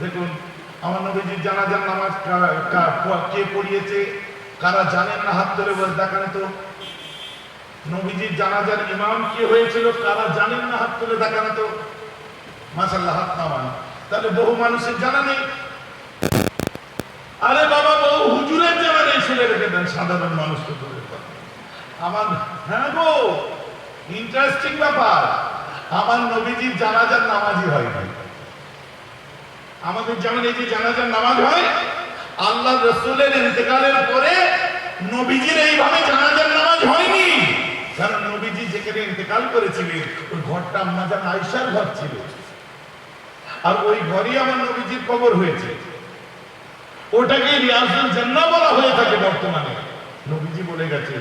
দেখুন, আমার নবীজির জানাজার নামাজ কে পড়িয়েছে, কারা জানেন না হাত ধরে বলে দেখানো তো। নবীজির জানাজার ইমাম কে হয়েছিল, কারা জানেন না হাত তুলে দেখানো তো। মাশাআল্লাহ, হাত নামান। তাহলে বহু মানুষের জানা নেই। আরে বাবা, বহু হুজুরের জানা নেই, শুনে রেখে দেন, সাধারণ মানুষ তো দূরের কথা। আমার, হ্যাঁ গো, ইন্টারেস্টিং ব্যাপার, আমার নবীজির জানাজার নামাজই হয়নি। আমাদের যেমন এই যে জানাজার নামাজ হয়, আল্লাহ রাসূলের ইন্তেকালের পরে নবীজির এইভাবে জানাজার নামাজ হয়নি, কারণ নবীজি যেখানে ইন্তেকাল করেছিলেন ওই ঘরটা আম্মা জান আয়েশার ঘর ছিল, আর ওই ঘরই আমার নবীজির কবর হয়েছে। ওটাকে রিয়াজুল জান্নাহ বলা হয়ে থাকে বর্তমানে। নবীজি বলে গেছে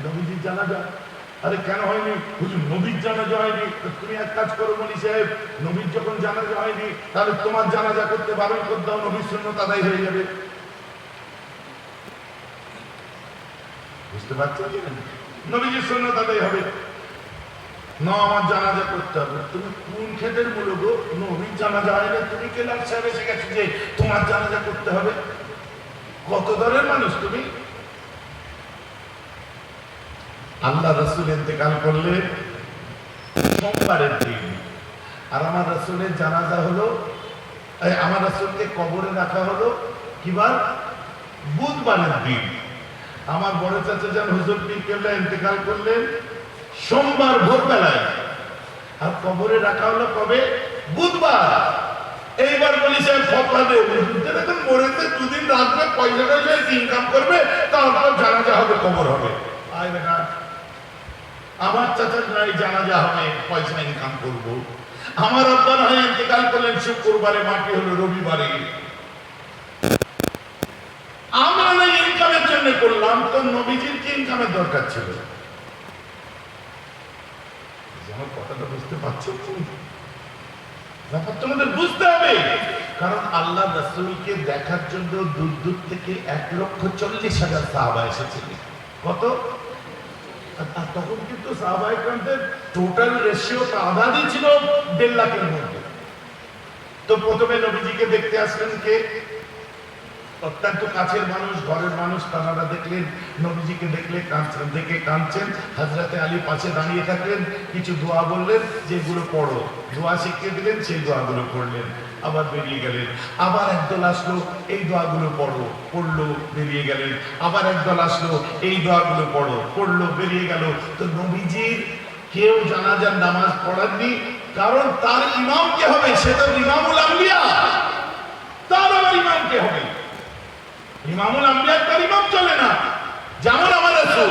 নবীজির জানাজা, আরে কেন হয়নি? হুজুর নবীর জানাজা হয়নি। তুমি এক কাজ করো মনি সাহেব, নবীর যখন জানাজা হয়নি তাহলে তোমার জানাজা করতে বারণ করে দাও, নবীর সুন্নাত আদায় হয়ে যাবে। বুঝতে পারছো? নবীজির সুন্নাত আদায় হবে না, আমার জানাজা করতে হবে। তুমি কোন ক্ষেতের মূলক? নবীর জানাজা হয় না, তুমি কেলাম সাহেব এসে গেছে যে তোমার জানাজা করতে হবে? কত দরের মানুষ তুমি? আল্লাহ রাসূল ইন্তেকাল করলে সোমবারের দিন, আর আমার রাসূলের জানাজা হলো, আমার রাসূলকে কবরে রাখা হলো কিবার? বুধবারের দিন। আমার বড় চাচা যান হুজুর পীর কেবলা ইন্তেকাল করলেন সোমবার ভোরবেলায়, আর কবরে রাখা হলো কবে? বুধবার। এইবার বলি সাহেব ফতোয়া দেব, দেখুন মরেছে 2 দিন রাত্রে পয়সা টয়সা ইনকাম করবে, তারপর জানাজা হবে, কবর হবে। আয় বেটা, আমার চাচার নাই জানাজা হবে, পয়সা ইনকাম করব। আমার আব্বা না হয় ইন্তেকাল করলেন শুক্রবারে, মাটি হলো রবিবারে। আমরা না ইনকামের জন্য করলাম, তো নবীজির কি ইনকামের দরকার ছিল? আমার কথাটা বুঝতে পারছো? ব্যাপার তোমাদের বুঝতে হবে, কারণ আল্লাহ রাসূলকে দেখার জন্য দূর দূর থেকে 1,40,000 সাহাবা এসেছিলেন। কত? আর তখন কিন্তু সাহাবায়ে কেরামদের টোটাল রেশিও আধাদি ছিল 1.5 লাখের মধ্যে। তো প্রথমে নবীজিকে দেখতে আসলেন কে? অত্যন্ত কাছের মানুষ, ঘরের মানুষ, তারা দেখলেন নবীজিকে, দেখলে কাঁদছেন, দেখে কাঁদছেন। হযরতে আলী পাশে দাঁড়িয়ে থাকলেন, কিছু দোয়া বললেন, যেগুলো পড়ো, দোয়া শিখিয়ে দিলেন, সেই দোয়াগুলো পড়লেন, আবার বেরিয়ে গেলেন। আবার একদল আসলো, এই দোয়াগুলো পড়ো, পড়লো, বেরিয়ে গেলেন। আবার একদল আসলো, এই দোয়াগুলো পড়ো, পড়লো, বেরিয়ে গেল। তো নবীজির কেউ জানাজার নামাজ পড়াননি, কারণ তার ইমাম কে হবে? সে তো ইমামুল আম্বিয়া, তার আবার ইমাম কে হবে? ইমামুল আম্বিয়া তার ইমাম চলে না। যেমন আমার রাসূল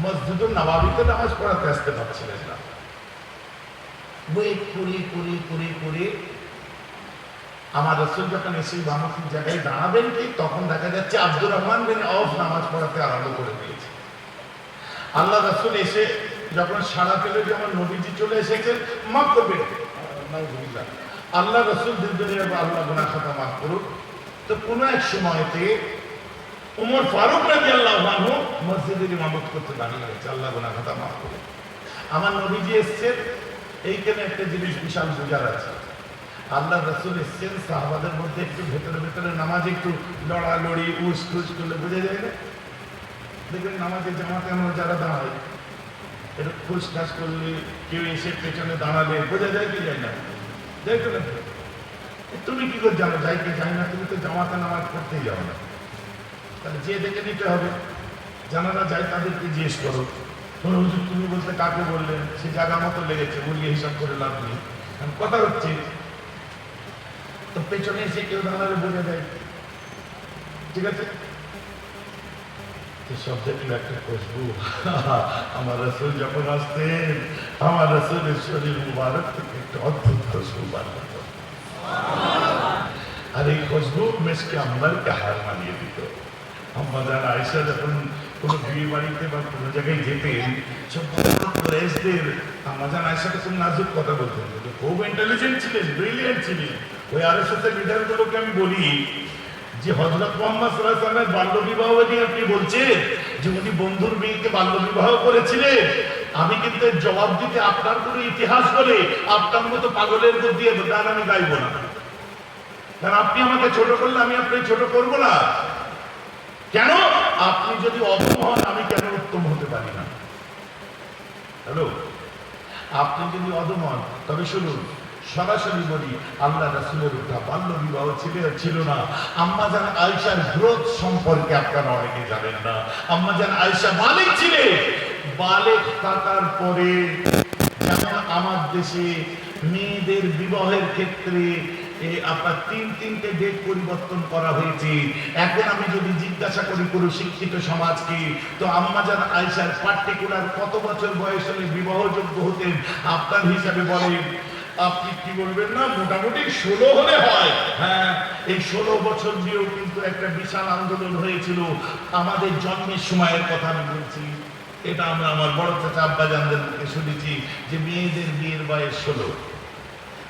মসজিদুল নববীতে নামাজ পড়াতে আসতে পারছিলেন না, ওয়েট করে করে করে করে আমার রাসূল যখন এসে ইমামতির জায়গায় দাঁড়াবেন, কি তখন দেখা যাচ্ছে আব্দুর রহমান বিন আওফ নামাজ পড়াতে আরম্ভ করে দিয়েছে। আল্লাহ রাসূল এসে যখন সারা পেল যে আমার নবীজি চলে এসেছেন, মাফ করবে, নাউযুবিল্লাহ, আল্লাহ রাসূল দিনদুনিয়ার আল্লাহ গুনাহ খাতা মাফ করুক। তো কোনো এক সময়তে ওমর ফারুক রাদিয়াল্লাহু আনহু মসজিদের ইমামত করতে দাঁড়িয়ে গেছে, আল্লাহ গুনাহ খাতা মাফ করুক। আমার নবীজি এসেছেন, এইখানে একটা জিনিস বিশাল বুঝার আছে। আল্লাহ রাসূল এসেছেন, সাহাবাদের মধ্যে একটু ভেতরে ভেতরে নামাজে একটু লড়ালড়ি উস খুস করলে বোঝা যায় না? দেখবেন নামাজে জামাতে আমরা যারা দাঁড়াই, একটু খুশ খাস করলে, কেউ এসে পেছনে দাঁড়ালে বোঝা যায় কি যায় না? দেখো না, তুমি কি করে জানো যাই কি যাই না? তুমি তো জামাতে নামাজ পড়তেই যাও না। তাহলে যে দেখে নিতে হবে, জানারা যায় তাদেরকে জিজ্ঞেস করো, হুজুর তুমি বলতে কাকে বললেন? সে জায়গা মতো লেগেছে, বলিয়ে হিসাব করে লাভ নেই, কথা হচ্ছে। তো পেছনে এসে কেউ দাঁড়ালে বোঝা যায়, ঠিক আছে? শব্দ একটা খুশবু, আমার রাসূল যখন আসতেন, আমার রাসূলের শরীর মুবারক থেকে একটা অদ্ভুত খুশবু বার হতো, আর এই খুশবু মেশকে আম্বারকে হার মানিয়ে দিত। আম্মা জান আয়েশা যখন কোনো বিয়ে বাড়িতে বা কোনো জায়গায় যেতেন, সব কুরাইশদের আম্মা জান আয়েশা খুব নাজুক কথা বলতেন, খুব ইন্টেলিজেন্ট ছিলেন, ব্রিলিয়েন্ট ছিলেন। ওই আরএসএস এর লিডারগুলোকে আমি বলি যে হযরত মুহাম্মদ সাল্লাল্লাহু আলাইহি ওয়াসাল্লামের বাল্য বিবাহ নিয়ে আপনি বলছেন যে উনি বন্ধুর মেয়েকে বাল্য বিবাহ করেছিলেন, আমি কিন্তু জবাব দিতে আপনার কোনো ইতিহাস বলে আপনার মতো পাগলের মধ্যে দিয়ে গান আমি গাইব না, কারণ আপনি আমাকে ছোট করলে আমি আপনাকে ছোট করবো না। কেন? আপনি যদি অধম হন, আমি কেন উত্তম হতে পারি না? হ্যালো, আপনি যদি অধম হন, তবে শুনুন, সরাসরি বলি, আল্লাহ রাসূলের ওটা বাল্য বিবাহ ছিল না। আম্মা জান আয়েশার গ্রোথ সম্পর্কে আপনারা অনেকে জানেন না। আম্মা জান আয়েশা বালেগ ছিলেন, বালেগ থাকার পরে যেমন আমার দেশে মেয়েদের বিবাহের ক্ষেত্রে আপনার তিনটে ডেট পরিবর্তন করা হয়েছে। এখন আমি যদি জিজ্ঞাসা করি কোনো শিক্ষিত সমাজকে, তো আম্মা জান আয়েশার পার্টিকুলার কত বছর বয়স হলে বিবাহযোগ্য হতেন আপনার হিসাবে বলেন? আপনি কি বলবেন না, মোটামুটি 16 হলে হয়। হ্যাঁ, এই 16 বছর দিয়েও কিন্তু একটা বিশাল আন্দোলন হয়েছিল। আমাদের জন্মের সময়ের কথা আমি বলছি, এটা আমরা আমার বড় চাচা আব্বাজানদের মুখে শুনেছি যে মেয়েদের বিয়ের বয়স 16।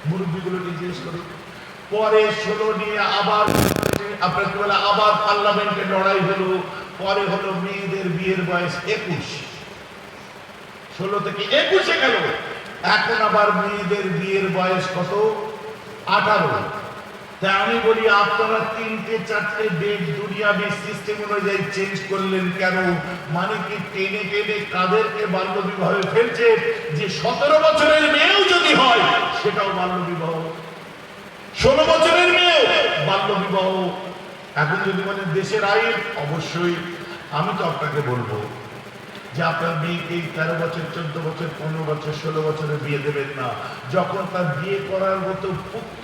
মুরব্বীগুলোকে জিজ্ঞেস করি, পরে 16 নিয়ে আবার আপনার কি বলে, আবার পার্লামেন্টে লড়াই হলো, পরে হলো মেয়েদের বিয়ের বয়স 21, 16 থেকে 21-এ গেল। এখন আবার মেয়েদের বিয়ের বয়স কত? 18। তাই আমি বলি, আপনারা 3-4টে ডেট দুনিয়াবি সিস্টেম অনুযায়ী চেঞ্জ করলেন কেন? মানে কি টেনে টেনে কাদেরকে বাল্য বিবাহে ফেলছে যে 17 বছরের মেয়েও যদি হয় সেটাও বাল্য বিবাহ, 16 বছরের মেয়েও বাল্য বিবাহ। এখন যদি বলেন দেশের আইন, অবশ্যই আমি তো আপনাকে বলবো যে আপনার মেয়েকে 13 বছর, 14 বছর, 15 বছর, 16 বছরে বিয়ে দেবেন না। যখন তার বিয়ে করার মতো পুক্ত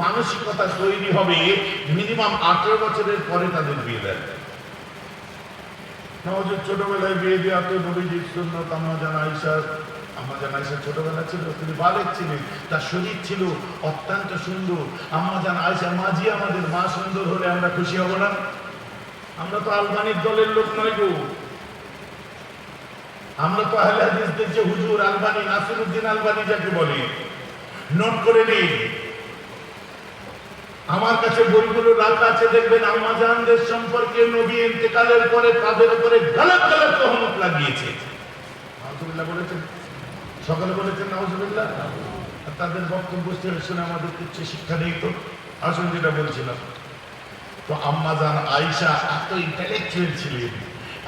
মানসিকতা তৈরি হবে, মিনিমাম 18 বছরের পরে তাদের বিয়ে দেন। ছোটবেলায় বিয়ে দেওয়া তো নবীজির সুন্নাত। আম্মা জান আয়েশা ছোটবেলা ছিল, তিনি বালেগ ছিলেন, তার শরীর ছিল অত্যন্ত সুন্দর। আম্মা জান আয়েশা মাঝি, আমাদের মা সুন্দর হলে আমরা খুশি হব না? আমরা তো আলবানির দলের লোক নয় গো, আমরা তো আহলে হাদিসদের যে হুজুর আলবানি, নাসিরউদ্দিন আলবানি যাকে বলি, নোট করে নিন। আমার কাছে বইগুলো রাখা আছে, দেখবেন আম্মা জানদের সম্পর্কে নবী ইন্তেকালের পরে তাদের উপরে গলত গলত তহমত লাগিয়েছে। নাউজুবিল্লাহ বলেছেন, সকালে বলেছেন নাউজুবিল্লাহ। তাদের বক্তব্য শুনে আমাদের উচ্চ শিক্ষা নেই। তো আসুন যেটা বলছিলাম, তো আম্মা জান আয়েশা এত ইন্টেলেকচুয়াল ছিলেন,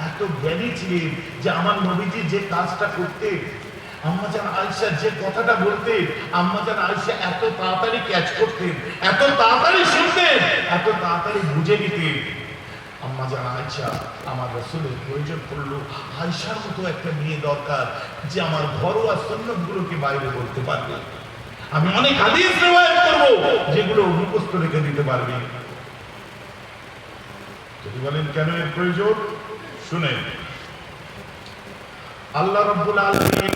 এত জ্ঞানী ছিলেন যে আমার নবীজি যে কাজটা করতেন, আম্মা জান আয়েশা যে কথাটা বলতেন, আম্মা জান আয়েশা এত তাড়াতাড়ি ক্যাচ করতেন, এত তাড়াতাড়ি শুনতেন, এত তাড়াতাড়ি বুঝে নিতেন। আম্মা জান আয়েশা, আমার রাসূলের প্রয়োজন পড়লো আয়েশার মতো একটা মেয়ে দরকার যে আমার ঘরোয়া সুন্নাতগুলোকে বাইরে বলতে পারবে। আমি অনেক হাদিস রিওয়ায়াত করব যেগুলো মুখস্থ রেখে দিতে পারবে। যদি বলেন কেন এর প্রয়োজন, শুনেন। আল্লাহ রাব্বুল আলামিন,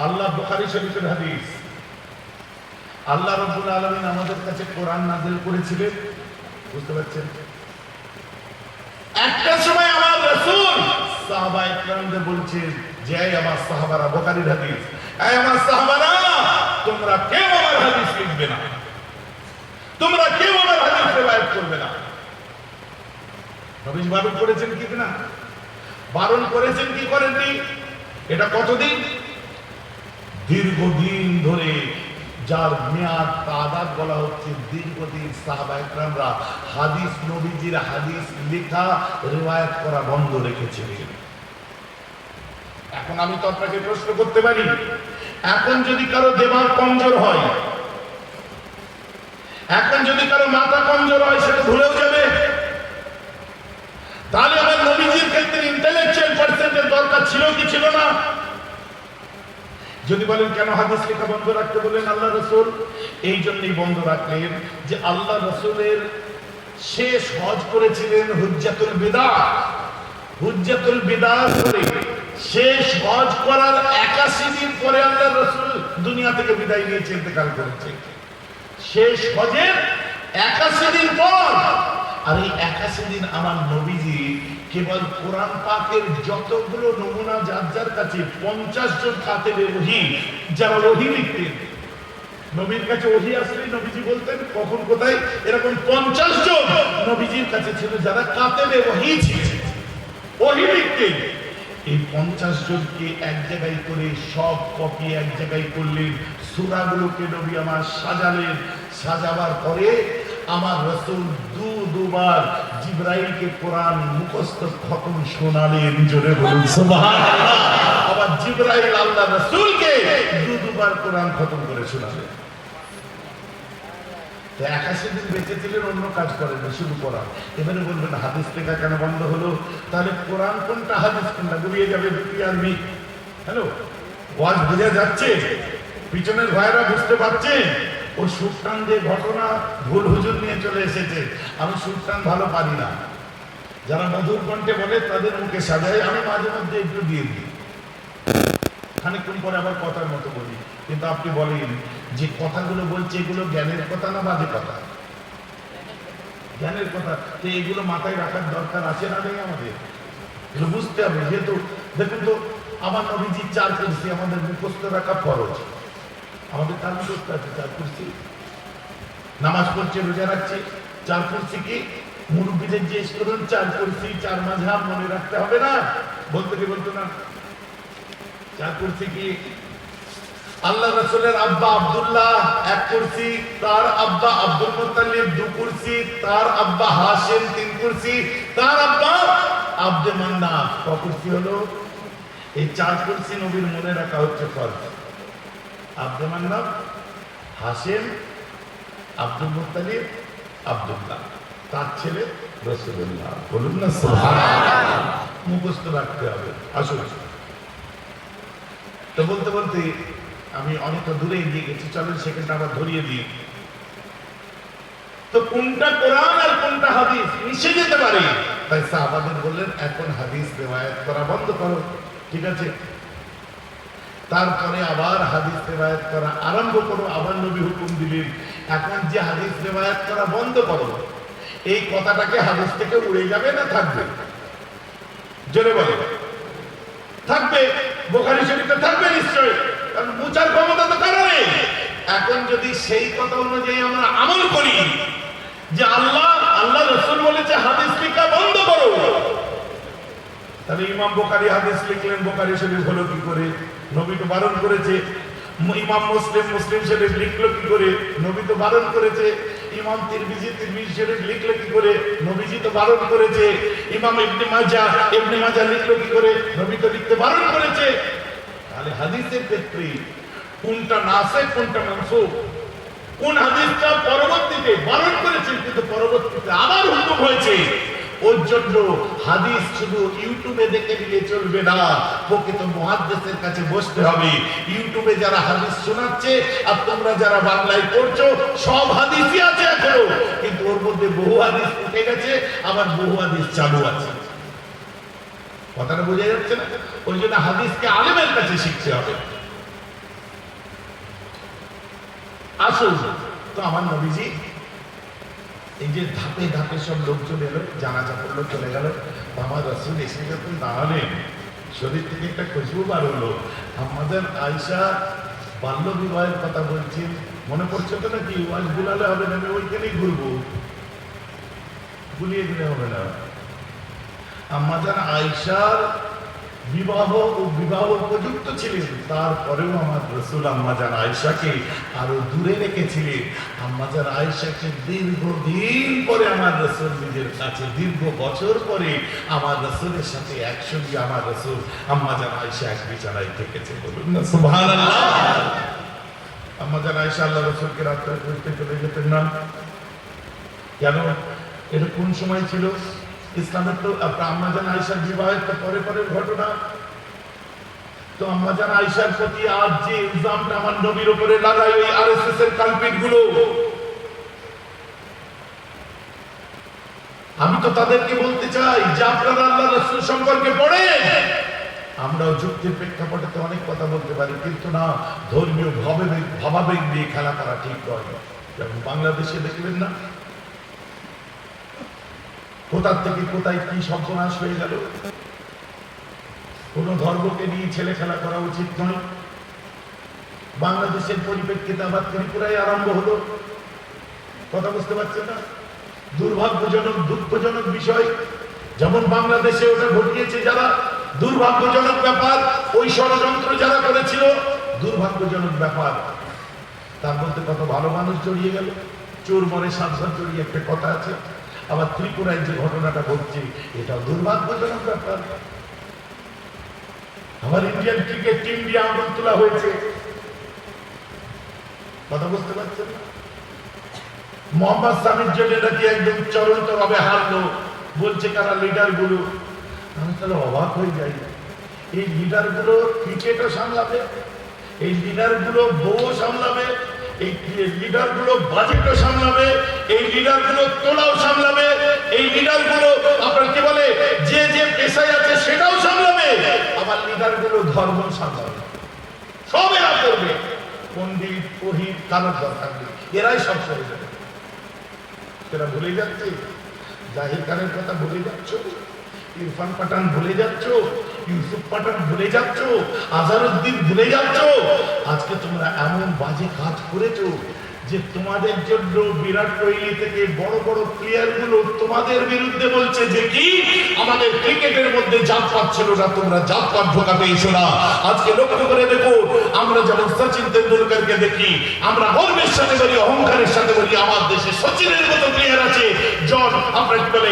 আল্লাহ বুখারী শরীফের হাদিস, আল্লাহ রাব্বুল আলামিন আমাদের কাছে কোরআন নাযিল করেছিলেন। বুঝতে পারছেন? একটা সময় আমার রাসূল সাহাবায়ে কেরামদের বলছেন যে এই আমার সাহাবারা, বুখারীর হাদিস, এই আমার সাহাবারা, তোমরা কেউ আমার হাদিস লিখবে না, তোমরা কেউ আমার হাদিস রিওয়ায়াত করবে না। নবীজি বারণ করেছেন কি না? বারণ করেছেন কি করেননি? এটা কতদিন? দীর্ঘদিন ধরে, যার মেয়াদ তাদাদ বলা হচ্ছে দীর্ঘদিন, সাহাবায়ে কেরামরা হাদিস, নবীজির হাদিস লেখা রিওয়ায়াত করা বন্ধ রেখেছিলেন। এখন আমি তো আপনাকে প্রশ্ন করতে পারি, এখন যদি কারো দেমাগ কমজোর হয়, এখন যদি কারো মাথা কমজোর হয়, সেটা ভুলেও যাবে। তাহলে আমার নবীজির ক্ষেত্রে ইন্টেলেকচুয়াল পার্সেন্টের দরকার ছিল কি ছিল না? যদি বলেন কেন হাদিস লেখা বন্ধ রাখতে বলেন আল্লাহ রাসূল, এই জন্যই বন্ধ রাখলেন যে আল্লাহ রাসূলের শেষ হজ করেছিলেন হুজ্জাতুল বিদা। হুজ্জাতুল বিদা করে শেষ হজ করার 81 দিন পরে আল্লাহ রাসূল দুনিয়া থেকে বিদায় নিয়ে ইন্তেকাল করেছে। শেষ হজের 81 দিন পর। আর এই 81 দিন আমার নবীজি কেবল কোরআন পাকের যতগুলো নমুনা, যার যার কাছে 50 জন কাতেবে ওহী, যারা ওহী লিখতেন, নবীর কাছে ওহী আসলে নবীজি বলতেন কখন কোথায়, এরকম 50 জন নবীজির কাছে ছিল যারা কাতেবে ওহী ছিলেন, ওহী লিখতেন। এই 50 জনকে এক জায়গায় করে সব কপি এক জায়গায় করলেন, সূরাগুলোকে নবী আমার সাজালেন। সাজাবার পরে আমার রাসূল দুবার জিবরাইলকে কোরআন মুখস্থ খতম শোনালেন। জোরে বলুন সুবহানাল্লাহ। আবার জিবরাইল আল্লাহ রাসূলকে দুবার কোরআন খতম করে শোনালেন। 81 দিন বেঁচে ছিলেন, অন্য কাজ করেন শুরু করা। এবারে বলবেন হাদিস লেখা কেন বন্ধ হলো? তাহলে কোরআন কোনটা, হাদিস কোনটা, গুলিয়ে যাবে দুটি আর্মি। হ্যালো, ওয়াজ বোঝা যাচ্ছে? পিছনের ভাইরা বুঝতে পারছেন? ও সুলতান যে ঘটনা ভুল হুজুর নিয়ে চলে এসেছে। আমি সুলতান ভালো পারি না, যারা মধুর কণ্ঠে বলে তাদের মুখে সাজাই, আমি মাঝে মধ্যে একটু দিয়ে দিই, খানিকক্ষণ পরে আবার কথার মতো বলি। কিন্তু আপনি বলেন যে কথাগুলো বলছে এগুলো জ্ঞানের কথা না বাজে কথা? জ্ঞানের কথা। তো এগুলো মাথায় রাখার দরকার আছে না নেই? আমাদের এগুলো বুঝতে হবে। যেহেতু দেখুন তো, আমার নবীজি 4 কুরসি আমাদের মুখস্থ রাখা ফরজ। আমাদের তার মুখস্থ আছে 4 কুরসি। নামাজ পড়ছে, রোজা রাখছে, 4 কুরসি কি? মুরব্বীদের জিজ্ঞেস করুন, 4 কুরসি 4 মাযহাব মনে রাখতে হবে না? বলতে কি বলতো না? 4 কুরসি কি? আল্লাহ রাসূলের আব্বা আব্দুল্লাহ 1 কুরসি, তার আব্বা আব্দুল মুত্তালিব 2 কুরসি, তার আব্বা হাশিম 3 কুরসি, তার আব্বা আব্দে মান্নাফ কত কুরসি হলো? এই 4 কুরসি নবীর মনে রাখা হচ্ছে ফরজ। আব্দে মান্নাফ, হাশিম, আব্দুল মুত্তালিব, আব্দুল্লাহ, তার ছেলে রাসূলুল্লাহ। বলুন না সুবহানাল্লাহ। মুখস্থ রাখতে হবে। আসুন, তো বলতে বলতে আমি অনেকটা দূরে এগিয়ে গেছি, চলেন সেখানটা আবার ধরিয়ে দিই। তো কোনটা কোরআন আর কোনটা হাদিস মিশে যেতে পারে। তাই সাহাবাদের বললেন এখন হাদিস রিওয়ায়াত করা বন্ধ করো। ঠিক আছে, তারপরে আবার হাদিস রিওয়ায়াত করা আরম্ভ করো। আবার নবী হুকুম দিলেন এখন যে হাদিস রিওয়ায়াত করা বন্ধ করো, এই কথাটাকে হাদিস থেকে উড়ে যাবে না থাকবে? জোরে বলে থাকবে। বুখারী শরীফে থাকবে নিশ্চয়ই, কারণ মুচার ক্ষমতা তো কারো নেই। এখন যদি সেই কথা অনুযায়ী আমরা আমল করি যে আল্লাহ রাসূল বলেছে হাদিস লেখা বন্ধ করো, তাহলে ইমাম বুখারী হাদিস লিখলেন, বুখারী শরীফ হলো কি করে? নবী তো বারণ করেছে। ইমাম মুসলিম শরীফ লিখলো কি করে? নবী তো বারণ করেছে। ইমাম তিরমিজি শরীফ লিখলো কি করে? নবীজি তো বারণ করেছে। ইমাম ইবনে মাজাহ লিখলো কি করে? নবী তো লিখতে বারণ করেছে। তাহলে হাদিসের ক্ষেত্রে কোনটা নাসিখ কোনটা মানসুখ, কোন হাদিসটা পরবর্তীতে বারণ করেছেন কিন্তু পরবর্তীতে আবার হুকুম হয়েছে, ওর জন্য হাদিস শুধু ইউটিউবে দেখে দিলে চলবে না, প্রকৃত মুহাদ্দিসের কাছে বসতে হবে। ইউটিউবে যারা হাদিস শোনাচ্ছে আর তোমরা যারা বাংলায় পড়ছো, সব হাদিসই আছে এখনো, কিন্তু ওর মধ্যে বহু হাদিস উঠে গেছে, আবার বহু হাদিস চালু আছে। কথাটা বোঝা যাচ্ছে না? ওই জন্য হাদিসকে আলেমের কাছে শিখতে হবে। আসুন, তো আমার নবীজি এই যে ধাপে ধাপে সব লোকজন এলো, জানাজা পড়লো, চলে গেল। আমার রাসূল এসে যখন দাঁড়ালেন, শরীর থেকে একটা খুশবু বার হলো। আমাদের আয়েশা বাল্য বিবাহের কথা বলছেন, মনে পড়ছে তো নাকি? ওয়াজ বুলালে হবে না, আমি ওইখানেই ঘুরবো, গুলিয়ে দিলে হবে না। আমাদের আয়েশার বিবাহ ও বিবাহ উপযুক্ত ছিলেন, তারপরেও আমার রাসূল আম্মাজান আয়েশাকে আরো দূরে রেখেছিলেন। আম্মাজান আয়েশাকে দীর্ঘদিন পরে আমার রাসূল নিজের কাছে, দীর্ঘ বছর পরে আমার রাসূলের সাথে একসঙ্গে আমার রাসূল আম্মাজান আয়েশা এক বিছানায় থেকেছে। বলুন না সুবহানাল্লাহ। আম্মাজান আয়েশা আল্লাহ রাসূলকে রাত্রে ঘুরতে চলে যেতেন না কেন? এটা কোন সময় ছিল? ইসলামের তো আম্মাজান আয়েশার বিবাহের তো পরে পরে ঘটনা। তো আম্মাজান আয়েশার প্রতি আজ যে ইলজামটা আমার নবীর উপরে লাগায় ওই আরএসএস এর কালপিট গুলো, আমি তো তাদেরকে বলতে চাই যে আপনারা আল্লাহ রাসূল সম্পর্কে পড়েন। আমরাও যুক্তির প্রেক্ষাপটে তো অনেক কথা বলতে পারি, কিন্তু না, ধর্মীয় ভাবাবেগ দিয়ে খেলা করা ঠিক নয়। যেমন বাংলাদেশে দেখবেন না কোথার থেকে কোথায় কি সর্বনাশ হয়ে গেল। কোন ধর্মকে নিয়ে ছেলে খেলা করা উচিত নয়। বাংলাদেশের পরিপ্রেক্ষিতে আবার ত্রিপুরায় আরম্ভ হলো, কথা বুঝতে পারছেন না? দুর্ভাগ্যজনক, দুঃখজনক বিষয়। যেমন বাংলাদেশে ওটা ঘটিয়েছে যারা, দুর্ভাগ্যজনক ব্যাপার। ওই ষড়যন্ত্র যারা করেছিল, দুর্ভাগ্যজনক ব্যাপার। তার মধ্যে কত ভালো মানুষ জড়িয়ে গেল। চোর মরে সাবধান জড়িয়ে একটা কথা আছে। আবার ত্রিপুরায় যে ঘটনাটা ঘটছে, এটা দুর্ভাগ্যজনক ব্যাপার। আমার ইন্ডিয়ান ক্রিকেট টিম দিয়ে আঙুল তোলা হয়েছে, কথা বুঝতে পারছেন? মোহাম্মদ সামির জন্য নাকি একদম চূড়ান্ত ভাবে হারলো, বলছে কারা লিডার গুলো। আমি তাহলে অবাক হয়ে যাই। এই লিডার গুলো ক্রিকেটও সামলাবে, এই লিডার গুলো বউ সামলাবে, এই লিডার গুলো বাজেটও সামলাবে, এই লিডার গুলো তোলাও সামলাবে, এই লিডার গুলো আপনার কি বলে যে যে পেশায় আছে সেটাও সামলাবে, আবার লিডার গুলো ধর্ম সামলাবে। সব এরা করবে। পণ্ডিত পুরোহিত কারোর দরকার নেই, এরাই সব করে যাবে। সেটা ভুলে যাচ্ছে। জাহির খানের কথা ভুলে যাচ্ছ, ইরফান পাঠান ভুলে যাচ্ছ, ইউসুফ পাঠান ভুলে যাচ্ছ, আজহারউদ্দিন ভুলে যাচ্ছ। আজকে তোমরা এমন বাজে কাজ করেছো যে তোমাদের জন্য বিরাট কোহলি থেকে বড় বড় প্লেয়ার গুলো তোমাদের বিরুদ্ধে বলছে যে কি আমাদের ক্রিকেটের মধ্যে জাতপাত ছিল না, তোমরা জাতপাত ঢোকাতে এসো না। আজকে লক্ষ্য করে দেখো, আমরা যেমন সচিন তেন্ডুলকরকে দেখি, আমরা গর্বের সাথে বলি, অহংকারের সাথে বলি আমার দেশে সচিনের মতো প্লেয়ার আছে। জন আপনার কি বলে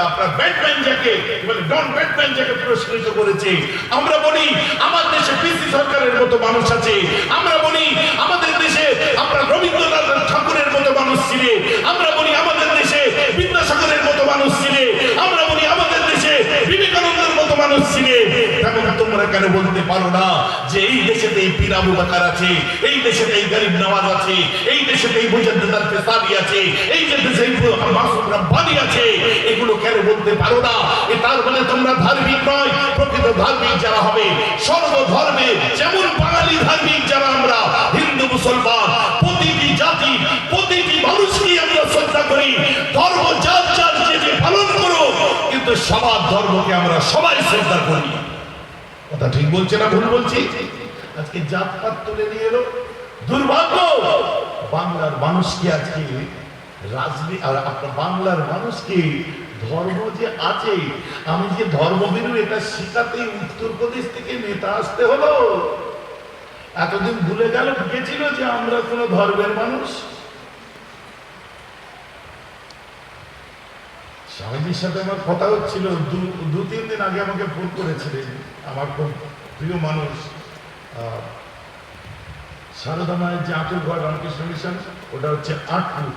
আপনার ব্যাটম্যান যাকে বলে ডন ব্যাটম্যান যাকে পুরস্কৃত করেছে। আমরা বলি আমার দেশে পিসি সরকারের মতো মানুষ আছে। আমরা বলি আমাদের দেশে আপনার রবীন্দ্রনাথ ঠাকুরের মতো মানুষ ছিলে। আমরা বলি আমাদের দেশে বিদ্যাসাগরের মতো মানুষ ছিলে। আমরা বলি আমাদের দেশে বিবেকানন্দের মতো মানুষ ছিলে। তেমন তোমরা কেন বলতে পারো না যে এই দেশেতে এই পীর আবু বকর আছে, এই দেশেতে এই গরিব নওয়াজ আছে, এই দেশেতে এই মুজাদ্দিদ আল ফিসানি আছে, এই দেশে এই মাসুদ রাব্বানি আছে? এগুলো কেন বলতে পারো না? তার মানে তোমরা ধার্মিক নয়। প্রকৃত ধার্মিক যারা হবে, সর্বধর্মে যেমন বাঙালি ধার্মিক যারা আমরা, হিন্দু মুসলমান প্রতিটি জাতি প্রতিটি মানুষকে আমরা শ্রদ্ধা করি। ধর্ম যার যার যে পালন করো, কিন্তু সবার ধর্মকে আমরা সবাই শ্রদ্ধা করি। কথা ঠিক বলছে না ভুল বলছি? আজকে জাতপাত তুলে নিয়ে এলো। দুর্ভাগ্য, বাংলার মানুষকে আজকে রাজনীতি আর আপনার বাংলার মানুষকে ধর্ম যে আছে, আমি যে ধর্মভীরু এটা শিখাতে উত্তরপ্রদেশ থেকে নেতা আসতে হলো। এতদিন ভুলে গেছিল যে আমরা কোন ধর্মের মানুষ। স্বামীজির সাথে আমার কথা হচ্ছিল, দু তিন দিন আগে আমাকে ফোন করেছিলেন আমার খুব প্রিয় মানুষ, সারদা মায়ের যে আতুরঘর রামকৃষ্ণ মিশন, ওটা হচ্ছে ৮ ফুট।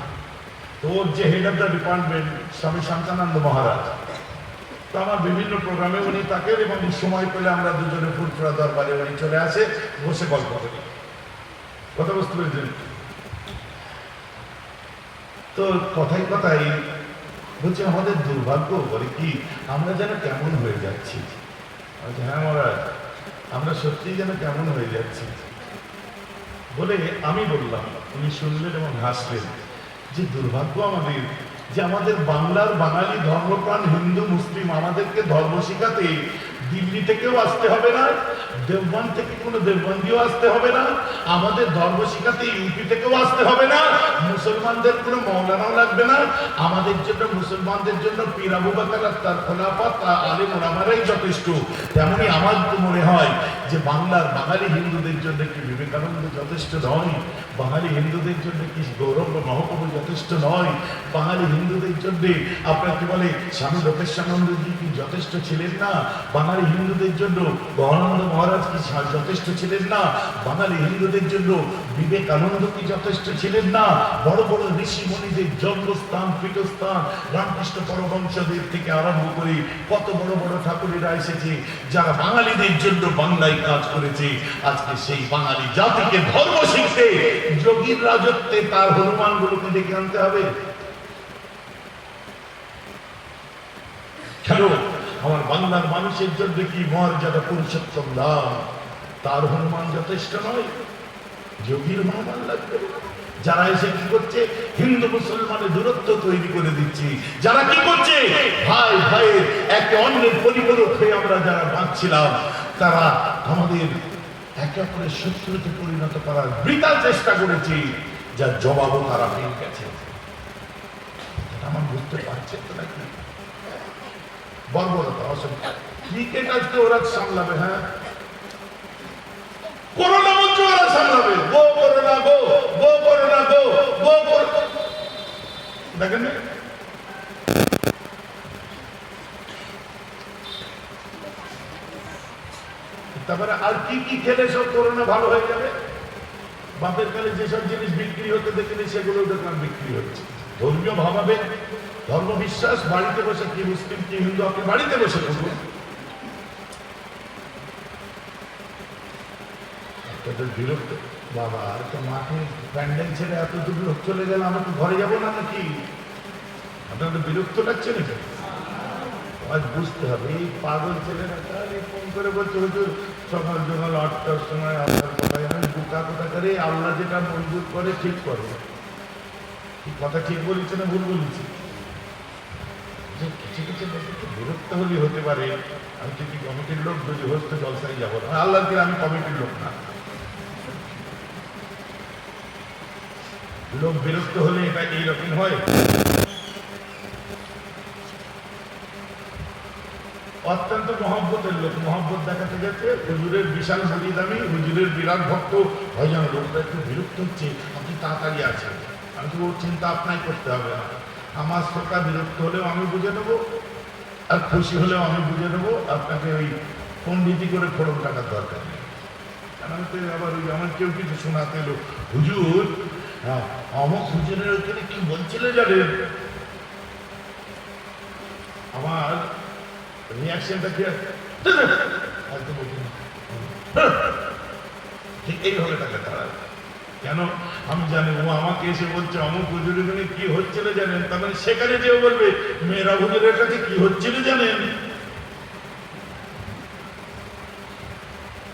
তো ওর যে হেড অফ দ্য ডিপার্টমেন্ট স্বামী শান্তানন্দ মহারাজ, তো আমার বিভিন্ন প্রোগ্রামে উনি থাকেন এবং সময় পেলে আমরা দুজনে ফুরফুরা দরবারে উনি চলে আসে, বসে গল্প করি। কথা বুঝতে পেরেছেন? তো কথাই কথাই বলছে আমাদের দুর্ভাগ্য, বলে কি আমরা যেন কেমন হয়ে যাচ্ছি। হ্যাঁ মহারাজ, আমরা সত্যিই যেন কেমন হয়ে যাচ্ছি বলে আমি বললাম। উনি শুনলেন এবং হাসলেন যে দুর্ভাগ্য আমাদের, যে আমাদের বাংলার বাঙালি ধর্মপ্রাণ হিন্দু মুসলিম আমাদেরকে ধর্ম শিখাতে দিল্লি থেকেও আসতে হবে না, দেওবন্দ থেকে কোনো দেওবন্দিও আসতে হবে না, আমাদের ধর্ম শিখাতে ইউপি থেকেও আসতে হবে না, মুসলমানদের কোনো মৌলানাও লাগবে না, আমাদের জন্য মুসলমানদের জন্য পীর আবু বকর আর তার খোলাফা আলেম ওলামারাই যথেষ্ট। তেমনি আমার তো মনে হয় যে বাংলার বাঙালি হিন্দুদের জন্য কি বিবেকানন্দ যথেষ্ট নয়? বাঙালি হিন্দুদের জন্য কি গৌরব মহাপ্রভু যথেষ্ট নয়? বাঙালি হিন্দুদের জন্য আপনার কি বলে স্বামী লোকেশানন্দজি কি যথেষ্ট ছিলেন না? বাঙালি হিন্দুদের জন্য গৌরানন্দ মহারাজ কি যথেষ্ট ছিলেন না? বাঙালি হিন্দুদের জন্য বিবেকানন্দ কি যথেষ্ট ছিলেন না? বড় বড় ঋষি মণিদের জন্মস্থান পীঠস্থান রামকৃষ্ণ পরমহংসদেব থেকে আরম্ভ করে কত বড় বড় ঠাকুরেরা এসেছে যারা বাঙালিদের জন্য বাংলায় কাজ করেছে। আজকে সেই বাঙালি জাতিকে ধর্ম শিখতে যোগীর রাজত্বে তার হনুমান গুলোকে ডেকে আনতে হবে কেন? আমার বাংলার মানুষের জন্য কি মর্যাদা পুরুষোত্তম রাম তার হনুমান যথেষ্ট নয়? যোগীর হনুমান লাগবে। যারা এসে কি করছে হিন্দু মুসলমানের দূরত্ব তৈরি করে দিচ্ছি, যারা কি করছে ভাই ভাইয়ের একে অন্যের পরিপূরক হয়ে আমরা যারা বাঁচছিলাম তারা আমাদের একে অপরের শত্রুতে পরিণত করার বৃথা চেষ্টা করেছি, যার জবাবও তারা পেয়ে গেছে। আমার বুঝতে পারছে তো নাকি বর্বরতা অসংখ্য। ক্রিকেট আজকে ওরা সামলাবে, হ্যাঁ করোনা মঞ্চ ওরা সামলাবে, গো করোনা গো, গো করোনা গো, গো করোনা। দেখেন তারপরে আর কি কি খেলে সব করোনা ভালো হয়ে যাবে? বাপের কালে যেসব জিনিস বিক্রি হতে দেখেনি সেগুলো দেখলাম বিক্রি হচ্ছে। ধর্মীয় ভাবাবেগ ধর্ম বিশ্বাস বাড়িতে বসে কি মুসলিম কি হিন্দু আপনি বাড়িতে বসে করবেন। বিরক্ত বাবা আর তো মাঠে প্যান্ডেল ছেড়ে এত দূর লোক চলে গেল, আমি তো ঘরে যাবো না নাকি? আপনাদের বিরক্ত লাগছে নাকি? আজ বুঝতে হবে এই পাগল ছেলেরা তাহলে ফোন করে বলছে হুজুর সকাল সকাল ৮টার সময় আপনার কথায় আমি বোকা কথা করে আল্লাহ যেটা মঞ্জুর করে ঠিক করে। কথা ঠিক বলেছে না ভুল বলেছি? কিছু কিছু বিরক্ত হলে হতে পারে আমি যদি কমিটির লোক যদি হস্ত জলসাই যাবো না, আল্লাহকে আমি কমিটির লোক না। লোক বিরক্ত হলে এটা এইরকম হয়। অত্যন্ত মহব্বতের লোক মহব্বত দেখাতে গেছে, হুজুরের বিশাল মুড়ি দামি হুজুরের বিরাট ভক্ত হয় যেন লোকটা একটু বিরক্ত হচ্ছে, আপনি তাড়াতাড়ি আছেন। আমি তো ওর চিন্তা আপনাই করতে হবে না, আমার শ্রোতা বিরক্ত হলেও আমি বুঝে নেবো আর খুশি হলেও আমি বুঝে নেবো। আপনাকে ওই পণ্ডিতি করে ফোড়ন টাকার দরকার নেই। আমি তো আবার ওই আমার কেউ কিছু শোনাতে এলো হুজুর অমুক হুজুরের ওখানে কি বলছিলে জানেন, আমার রিয়াকশনটা কি ঠিক এইভাবে তাকে দাঁড়ায়। কেন? আমি জানি ও আমাকে এসে বলছে অমুক হুজুরের ওখানে কি হচ্ছিল জানেন, তার মানে সেখানে যেও বলবে মেয়েরা হুজুরের কাছে কি হচ্ছিল জানেন।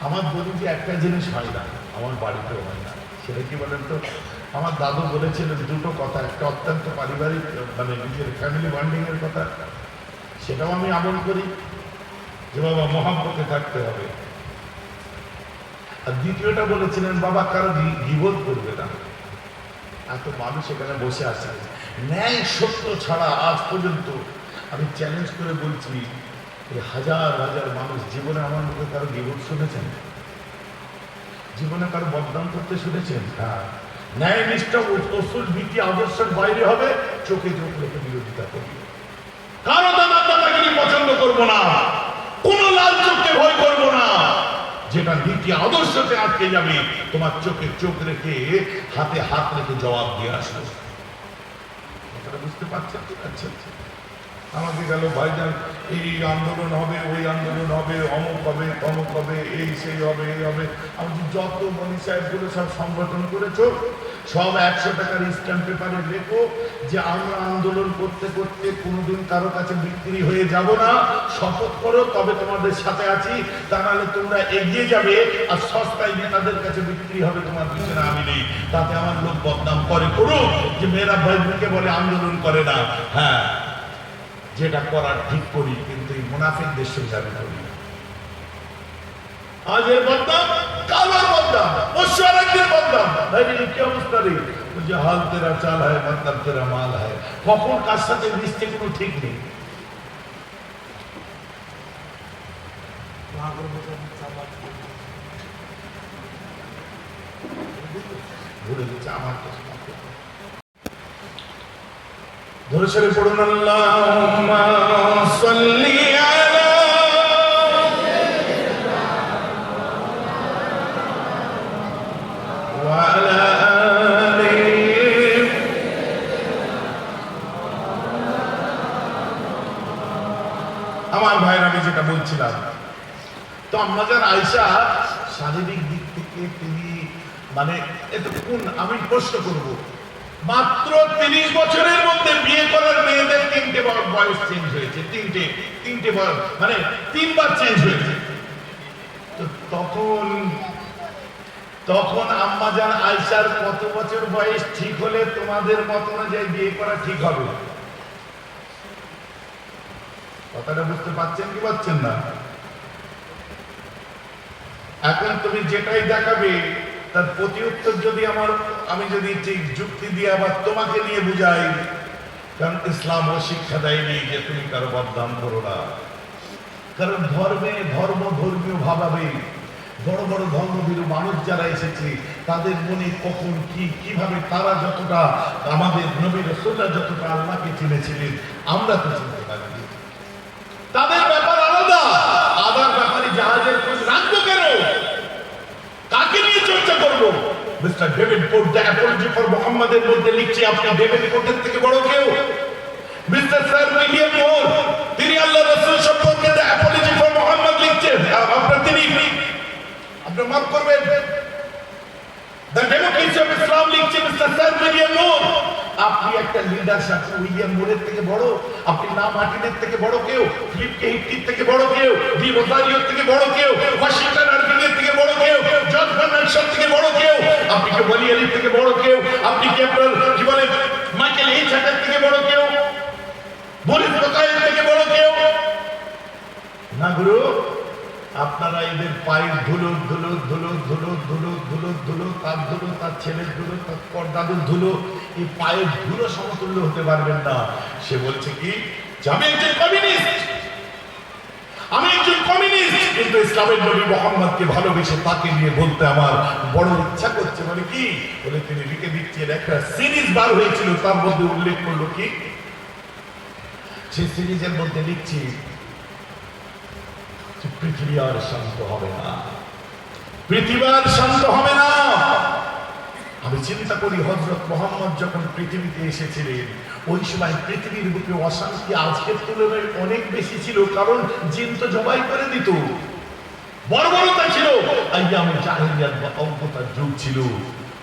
আমার বলি যে একটা জিনিস হয় না, আমার বাড়িতেও হয় না, সেটা কি বলেন তো? আমার দাদু বলেছিলেন দুটো কথা, একটা অত্যন্ত পারিবারিক মানে নিজের ফ্যামিলি বন্ডিং এর কথা, সেটাও আমি আমল করি যে বাবা মহাব্বতে থাকতে হবে। আর দ্বিতীয়টা বলেছিলেন বাবা কারো গীবত করবে না। এত মানুষ এখানে বসে আছে, ন্যায় সত্য ছাড়া আজ পর্যন্ত আমি চ্যালেঞ্জ করে বলছি হাজার হাজার মানুষ জীবনে আমার মধ্যে কারো গীবত শুনেছেন? জীবনে কারো বদনাম করতে শুনেছেন? হ্যাঁ। ন্যায় নিষ্ঠা অসুল নীতি আদর্শের বাইরে হবে, চোখে চোখ রেখে বিরোধিতা করবে। কারো দাদাগিরি পছন্দ করবো না, কোন লাল চোখকে ভয় করবো না। যেটা নীতি আদর্শতে আটকে যাবে তোমার চোখে চোখ রেখে হাতে হাত রেখে জবাব দিয়ে আসবে। বুঝতে পারছেন? ঠিক আছে। আমাকে গেল ভাইজান এই আন্দোলন হবে, ওই আন্দোলন হবে, অমুক হবে, তমুক হবে, এই সেই হবে, এই হবে। আমি যত মনি সাহেবগুলো সব সংগঠন করেছো সব 100 টাকার স্ট্যাম্প পেপারে লেখো যে আমরা আন্দোলন করতে করতে কোনোদিন কারো কাছে বিক্রি হয়ে যাব না, শপথ করো, তবে তোমাদের সাথে আছি। তা নাহলে তোমরা এগিয়ে যাবে আর সস্তায় নেতাদের কাছে বিক্রি হবে, তোমার পিছনে আমি নেই। তাতে আমার লোক বদনাম করে করুক যে মেয়েরা ভাইকে বলে আন্দোলন করে না। হ্যাঁ, যেটা করার ঠিক করি, কিন্তু এই মুনাফিকদের সঙ্গে আমি করি। আজ এর বদনাম, কাল আর বদনাম, পরশু আর একদিন বদনাম। ভাই কি অবস্থা রে? যে হাল তেরা চাল হয়, মতলব তেরা মাল হয়। কখন কার সাথে মিশছে কোনো ঠিক নেই। ভুলে গেছে আমার কাছে। ধরে ছেড়ে পড়ুন আল্লাহুম্মা সাল্লি আলা ওয়া আলা আলি। আমার ভাইরা, আমি যেটা বলছিলাম, তো আম্মাজান আয়েশা শারীরিক দিক থেকে তিনি মানে এতক্ষণ আমি প্রশ্ন করব, মাত্র 30 বছরের মধ্যে বিয়ে করার মেয়েদের 3টে বয়স চেঞ্জ হয়েছে, তিনটে বয়স মানে 3বার চেঞ্জ হয়েছে। তো তখন আম্মাজান আয়েশার কত বছর বয়স ঠিক হলে তোমাদের মত অনুযায়ী বিয়ে করা ঠিক হবে? কথাটা বুঝতে পারছেন কি পাচ্ছেন না? এখন তুমি যেটাই দেখাবে তার প্রতি উত্তর যদি আমি যদি ঠিক যুক্তি দিয়ে আবার তোমাকে নিয়ে বুঝাই, কারণ ইসলাম ও শিক্ষা দেয়নি যে তুমি কারো বদনাম করো না। কারণ ধর্মীয় ভাবাবে বড় বড় ধর্মভীরু মানুষ যারা এসেছে তাদের মনে কখন কিভাবে তারা যতটা আমাদের নবী রাসূলরা যতটা আল্লাহকে চিনেছিলেন আমরা তো চিনতে পারিনি। তাদের ব্যাপার আলাদা। আদার ব্যাপারে জাহাজের খোঁজ রাখবো কেন? কাকে নিয়ে চর্চা করবো? Mister David port the Apology for মুহাম্মাদের মধ্যে লিখছে আপনি ডেভিড পোর্টের থেকে বড় কেউ? মিস্টার স্যার উইলিয়াম মোর তিনি আল্লাহ রাসূল সম্পর্কে দ্য অ্যাপোলজি ফর মুহাম্মাদ লিখছেন, আপনার মাফ করবেন, দ্য ডেমোক্রেসি অফ ইসলাম লিখছে মিস্টার স্যার উইলিয়াম মোর। আপনি একটা লিডার সাথে উইলিয়াম মোরের থেকে বড়? আপনি না মার্টিনের থেকে বড় কেউ? ফিলিপ কে হিটকির থেকে বড় কেউ? ডি রোজারিওর থেকে বড় কেউ? ওয়াশিংটন আরবিনের থেকে বড় কেউ? জর্জ ফার্নান্ডসের থেকে বড় কেউ? আপনি কি ওয়ালি আলীর থেকে বড় কেউ? আপনি কি আপনার কি বলে মাইকেল এইচ হার্টের থেকে বড় কেউ? বরিস বকায়ের থেকে বড় কেউ? না গুরু, আপনারা এদের পায়ের ধুলো তার ছেলের ধুলো, তার পর্দাদুর ধুলো, এই পায়ের ধুলো সমতুল্য হতে পারবেন না। সে বলছে কি যে আমি একজন কমিউনিস্ট, কিন্তু ইসলামের নবী মুহাম্মদকে ভালোবেসে তাকে নিয়ে বলতে আমার বড় ইচ্ছা করছে। মানে কি বলে তিনি লিখে দিচ্ছেন, একটা সিরিজ বার হয়েছিল তার মধ্যে উল্লেখ করলো কি, সেই সিরিজের মধ্যে লিখছি পৃথিবী আর শান্ত হবে না, পৃথিবী আর শান্ত হবে না। আমি চিন্তা করি হযরত মুহাম্মদ যখন পৃথিবীতে এসেছিলেন ওই সময় পৃথিবীর বুকে অশান্তি আজকের তুলনায় অনেক বেশি ছিল, কারণ জিন তো জবাই করে দিত, বর্বরতা ছিল, আইয়ামে জাহেলিয়াত বা অজ্ঞতার যুগ ছিল।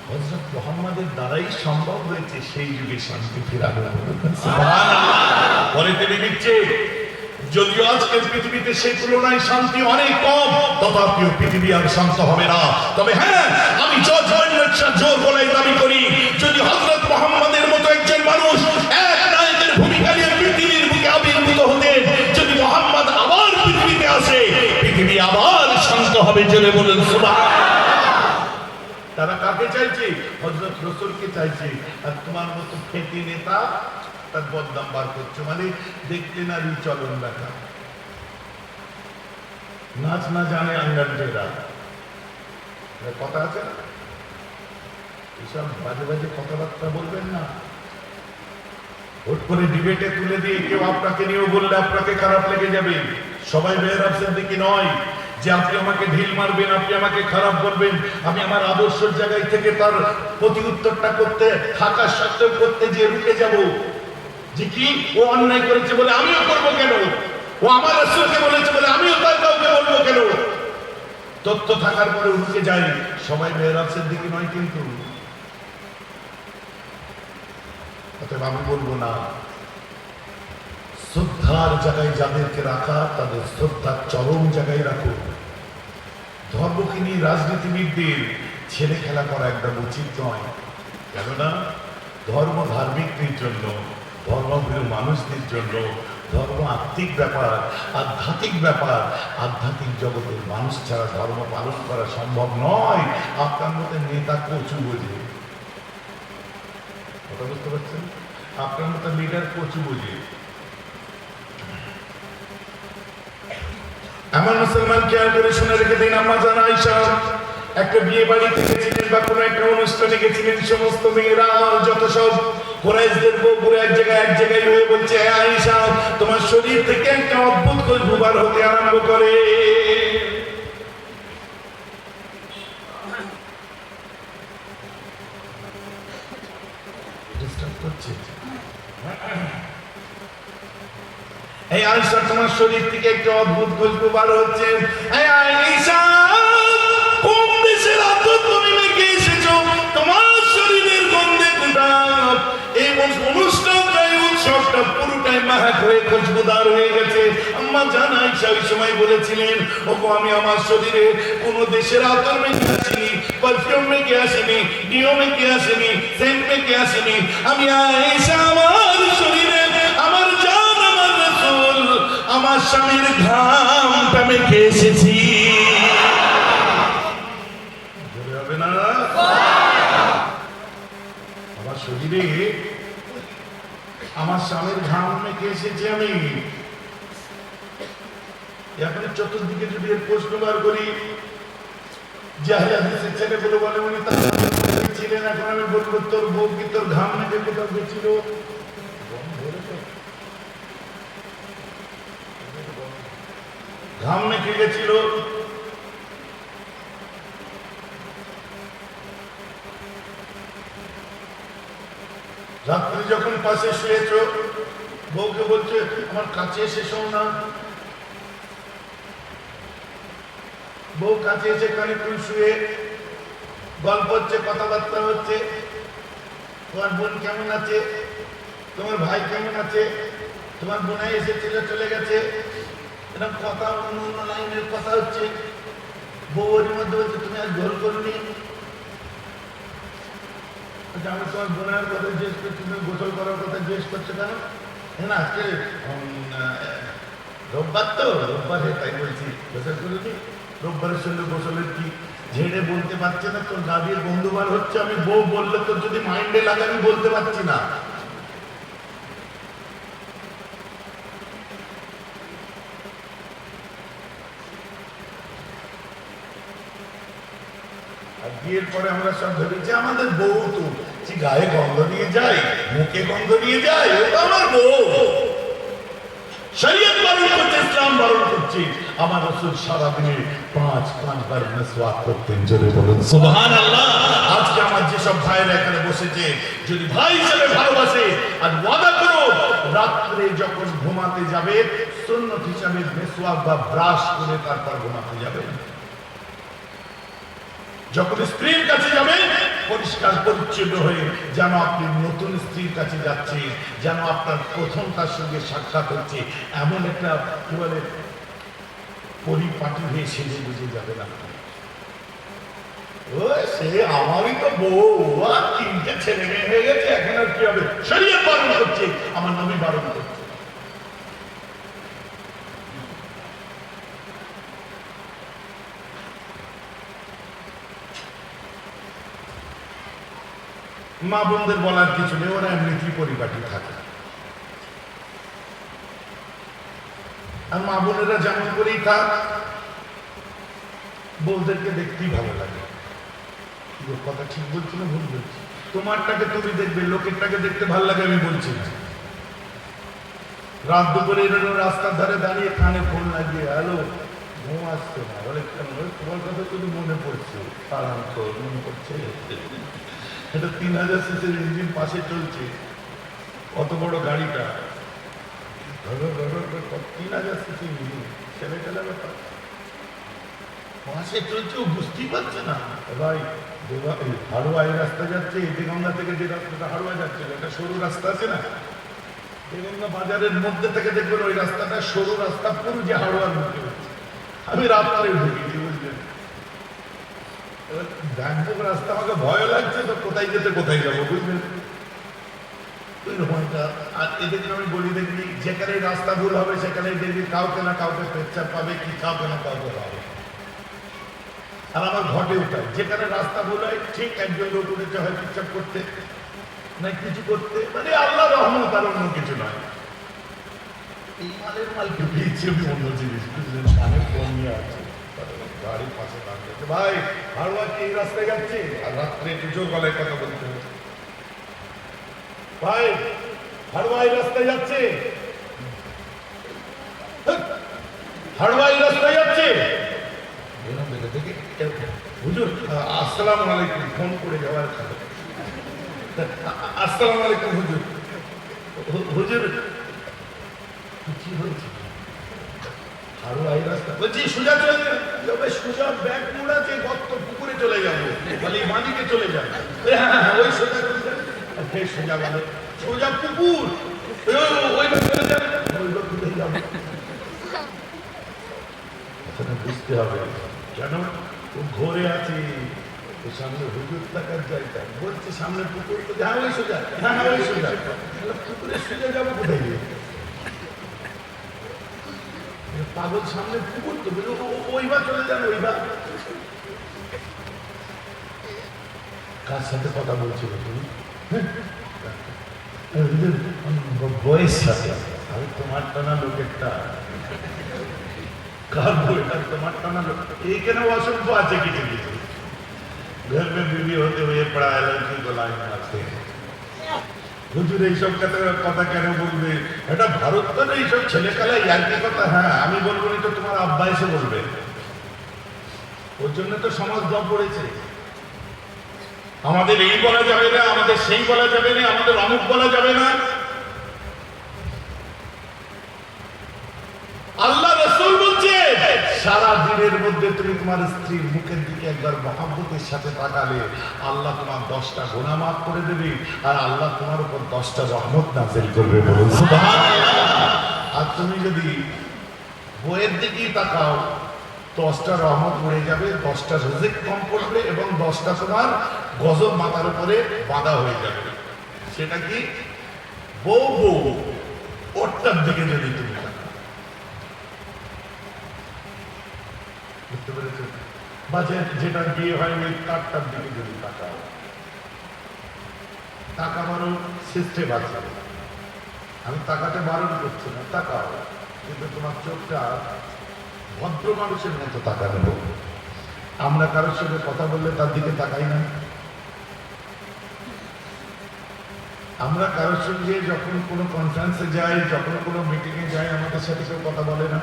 হযরত মুহাম্মদের দ্বারাই সম্ভব হয়েছে সেই যুগে শান্তি ফেরানো। সুবহানাল্লাহ। পরে তিনি লিখছে যদিও আজকের পৃথিবীতে সেই তুলনায় শান্তি অনেক কম, তথাপিও পৃথিবী আর শান্ত হবে না। তবে হ্যাঁ, আমি জোর বলে দাবি করি, যদি হযরত মুহাম্মদের মতো একজন মানুষ এক নায়কের ভূমিকা নিয়ে পৃথিবীর বুকে আবির্ভূত হতেন, যদি মুহাম্মদ আবার পৃথিবীতে আসে, পৃথিবী আবার শান্ত হবে। জেনে বলেন সুবহানাল্লাহ। তারা কাকে চাইছে? হযরত রাসূলকে চাইছে। আর তোমার মতো ফেঁকি নেতা তার বদনাম বার করছো, মানে দেখতে না চলন দেখা, নাচ না জানে আঙ্গানটেরা, কথা আছে না? এসব বাজে বাজে কথাবার্তা বলবেন না। ভোট করে ডিবেটে তুলে দিয়ে কেউ আপনাকে নিয়েও বললে আপনাকে খারাপ লেগে যাবে। সবাই মেহরাব সিদ্দিকী নয় যে আপনি আমাকে ঢিল মারবেন, আপনি আমাকে খারাপ বলবেন, আমি আমার আদর্শের জায়গায় থেকে তার প্রতি উত্তরটা করতে থাকা সত্ত্বেও করতে যে রুখে যাব। যে কি ও অন্যায় করেছে বলে আমিও করব কেন, ও আমার রাসূলকে বলেছে বলে আমিও তার কাউকে বলবো কেন। তথ্য থাকার পরে উঠে যায়, সবাই মেয়েরাজের দিকে নয় কিন্তু। অতএব আমি বলবো না, শ্রদ্ধার জায়গায় যাদেরকে রাখা তাদের শ্রদ্ধার চরম জায়গায় রাখো। ধর্মকে নিয়ে রাজনীতিবিদদের ছেলে খেলা করা একদম উচিত নয়। কেননা ধর্ম ধার্মিকদের জন্য, ধর্মপ্রিয় মানুষদের জন্য। ধর্ম আত্মিক ব্যাপার, আধ্যাত্মিক ব্যাপার। আধ্যাত্মিক জগতের মানুষ ছাড়া ধর্ম পালন করা সম্ভব নয়। আপনার মতো নেতা কচু বোঝে, কথা বুঝতে পারছেন? আপনার মতো লিডার কচু বোঝে। আমার মুসলমান খেয়াল করে শুনে রেখে দিন, আম্মা জান আয়েশা একটা বিয়ে বাড়িতে গেছিলেন বা কোনো একটা অনুষ্ঠানে গেছিলেন, সমস্ত মেয়েরা যত সব কুরাইশদের বউগুলো এক জায়গায় হয়ে বলছে, আয়েশা তোমার শরীর থেকে একটা অদ্ভুত খুশবু বার হতে আরম্ভ করে। এই আয়েশা তোমার শরীর থেকে একটা অদ্ভুত খুশবু বার হচ্ছে। এই আয়েশা কোন দেশের আদত তুমি মেখে এসেছো, তোমার শরীরের গন্ধে গোটা এই অনুষ্ঠানটা, এই উৎসবটা পুরোটাই মাহাক হয়ে খুশবুদার হয়ে গেছে। আম্মা জান আয়েশা ওই সময় বলেছিলেন, ওগো আমি আমার শরীরে কোন দেশের আতর মেখে আসিনি, পারফিউম মেখে আসিনি, ডিও মেখে আসিনি, সেন্ট মেখে আসিনি। আমি আয়েশা আমার শরীরে আমার জান, আমার রাসূল, আমার স্বামীর ঘামটা মেখে এসেছি। হবে না? আমার শরীরে আমার স্বামীর ঘাম মেখে এসেছি আমি। এখন চতুর্দিকে যদি এর প্রশ্ন বার করি, জাহেলিয়াতের ছেলেগুলো বলে উনি তার ছিলেন, এখন আমি বলবো তোর বউ কি তোর ঘাম মেখে কোথাও গেছিল? ঘাম মেখে গেছিল। রাত্রি যখন পাশে শুয়েছ, বউকে বলছে আমার কাছে এসে শোও না। বউ কাছে এসে খানিকক্ষণ শুয়ে গল্প হচ্ছে, কথাবার্তা হচ্ছে। তোমার বোন কেমন আছে, তোমার ভাই কেমন আছে, তোমার বোনাই এসেছিল চলে গেছে, এরকম কথা, অন্য অন্য লাইনের কথা হচ্ছে। বউয়ের মধ্যে বলছে তুমি আর গোল করনি। আমি তোমার বোনের কথা জিজ্ঞেস করছি, তুমি গোসল করার কথা জিজ্ঞেস করছো কেন? না আজকে রোববার তো, রোববার তাই বলছি গোসল করিনি। রোববারের সঙ্গে গোসলের কি ঝেড়ে বলতে পারছে না, তোর গাড়ির বন্ধুবার হচ্ছে। আমি বউ বললে তোর যদি মাইন্ডে লাগে আমি বলতে পারছি না। আর বিয়ের পরে আমরা সব ভেবেছি আমাদের বউ তো গায়ে গন্ধ নিয়ে যায়, মুখে গন্ধ নিয়ে যায়, ও তো আমার বউ। শরীয়ত বারণ করছে, ইসলাম বারণ করছে। আমার রাসূল সারাদিনে 5 বার মিসওয়াক করতেন। জোরে বলুন সুবহানাল্লাহ। আজকে আমার যেসব ভাইরা এখানে বসেছে, যদি ভাই হিসেবে ভালোবাসে আর ওয়াদা করো রাত্রে যখন ঘুমাতে যাবে সুন্নত হিসাবে মিসওয়াক বা ব্রাশ করে তারপর ঘুমাতে যাবে। যখন স্ত্রীর কাছে যাবেন পরিষ্কার পরিচ্ছন্ন হয়ে, যেন আপনি নতুন স্ত্রীর কাছে যাচ্ছেন, যেন আপনার প্রথম তার সঙ্গে সাক্ষাৎ হচ্ছে, এমন একটা কি বলে পরিপাটি হয়ে সেজে বুঝে যাবেন আপনি। ও সে আমারই তো বউ, আর 3টে ছেলে মেয়ে হয়ে গেছে, এখন আর কি হবে? শরীয়ত বারণ করছে, আমার নবী বারণ করছে। মা বোনদের বলার কিছু নেই, ওরা এমনিতেই পরিপাটি থাকে। আর মা বোনেরা যেমন করেই থাক, বউদেরকে দেখতেই ভালো লাগে। কথা ঠিক বলছি না ভুল বলছি? তোমারটাকে তুমি দেখবে, লোকেরটাকে দেখতে ভালো লাগে আমি বলছি না। রাত দুপুরে রাস্তার ধারে দাঁড়িয়ে কানে ফোন লাগিয়ে, হ্যালো, ঘুম আসছে না, বলে তোমার কথা শুধু মনে পড়ছে। আরাম তো মনে পড়ছে, এটা 3000 সিসির ইঞ্জিন পাশে চলছে, কত বড় গাড়িটা, 3000 সিসি ছেলে ছেলে ব্যাপার, পাশে চলছে ও বুঝতেই পারছে না। ভাই হাড়ুয়া এই রাস্তা যাচ্ছে, দেগঙ্গা থেকে যে রাস্তাটা হাড়ুয়া যাচ্ছে একটা সরু রাস্তা আছে না, দেগঙ্গা বাজারের মধ্যে থেকে দেখবেন ওই রাস্তাটা সরু রাস্তা পুরো যে হাড়ুয়ার মুখে হচ্ছে। আমি রাত্রে ঢুকেছি, বুঝলেন, ব্যাংকক রাস্তা আমাকে ভয় লাগছে, তো কোথায় যেতে কোথায় যাবো, বুঝলেন। আর এদের আমি বলি দেখবি যেখানে রাস্তা ভুল হবে সেখানে দেখবি কাউকে না কাউকে পেচ্ছাপ পাবে, কি কাউকে না কাউকে পাবে। আর আমার ঘটে ওটাই, যেখানে রাস্তা ভুল হয় ঠিক একজন লোক উঠেছে হয় পেচ্ছাপ করতে না কিছু করতে, মানে আল্লাহ রহমত আর অন্য কিছু নয়। এই মালের মালকে পেয়েছি আমি অন্য জিনিস, বুঝলেন, কানে ফোন নিয়ে আছে, গাড়ির পাশে দাঁড়িয়েছে, ভাই হাড়ুয়া কি এই রাস্তায় যাচ্ছে, আর রাত্রে একটু জোর গলায় কথা বলতে হবে, ভাই হাড়ুয়া এই রাস্তায় যাচ্ছে, হাড়ুয়া এই রাস্তায় যাচ্ছে, হুজুর আসসালামু আলাইকুম, ফোন করে যাওয়ার কথা, আসসালামু আলাইকুম হুজুর, হুজুর কি হয়েছে, হাড়ুয়া এই রাস্তা, বলছি সোজা চলে যাবে, সোজা ব্যাগ মুড়াচ্ছে গর্ত পুকুরে চলে যাবো, বলে মাদিকে চলে যাবে, হ্যাঁ ওই সোজা চলে যাবে, সোজা বলে সোজা পুকুর, বুঝতে হবে কেন ও ঘরে আছে, সামনে হুজুর থাকার জায়গা বলছে, সামনে পুকুর, হ্যাঁ ওই সোজা, হ্যাঁ হ্যাঁ ওই সোজা, পুকুরে সোজা যাবো কোথায়, পাগল সামনে পুকুর তো ওইবার চলে যান, ওইবার কার সাথে কথা বলছিল তুমি, বইয়ের সাথে, আমি তোমার টানা লোকেরটা, কার বইটা তোমার টানা লোক, এইখানে অসংখ্য আছে কিছু কিছু, ঘর মে বিবি হতে হয়ে পড়া লড়কি को लाइन मारते हैं, হুজুর এইসব কথা কেন বলবে, এটা ভারত তো না, এইসব ছেলে খেলা ইয়ার্কি কথা, হ্যাঁ আমি বলবো না তো তোমার আব্বা এসে বলবে, ওর জন্য তো সমাজ দম পড়েছে, আমাদের এই বলা যাবে না, আমাদের সেই বলা যাবে না, আমাদের অমুক বলা যাবে না, আল্লাহ রাসূল বলছে সারা দিনের মধ্যে তুমি তোমার স্ত্রীর মুখের দিকে একবার মহব্বতের সাথে তাকালে আল্লাহ তোমার 10টা গুনাহ মাফ করে দেবে, আর আল্লাহ তোমার উপর 10টা রহমত নাযিল করবে, বলুন সুবহানাল্লাহ। আর তুমি যদি বইয়ের দিকে তাকাও 10টা রহমত উড়ে যাবে, 10টা রিজিক কম পড়বে, এবং 10টা তোমার গজব মাথার উপরে বাঁধা হয়ে যাবে। সেটা কি, বউ ওরটার দিকে যদি তুমি তাকাও, বুঝতে পেরেছো, বা যেটা বিয়ে হয়নি তারটার দিকে যদি তাকাও, তাকাবারও সিস্টেম আছে, আমি তাকাতে বারণ করছি না, তাকাও, কিন্তু তোমার চোখটা ভদ্র মানুষের মতো তাকানো হোক। আমরা কারোর সঙ্গে কথা বললে তার দিকে তাকাই না, আমরা কারোর সঙ্গে যখন কোনো কনফারেন্সে যাই, যখন কোনো মিটিংয়ে যাই, আমাদের সাথে কেউ কথা বলে না,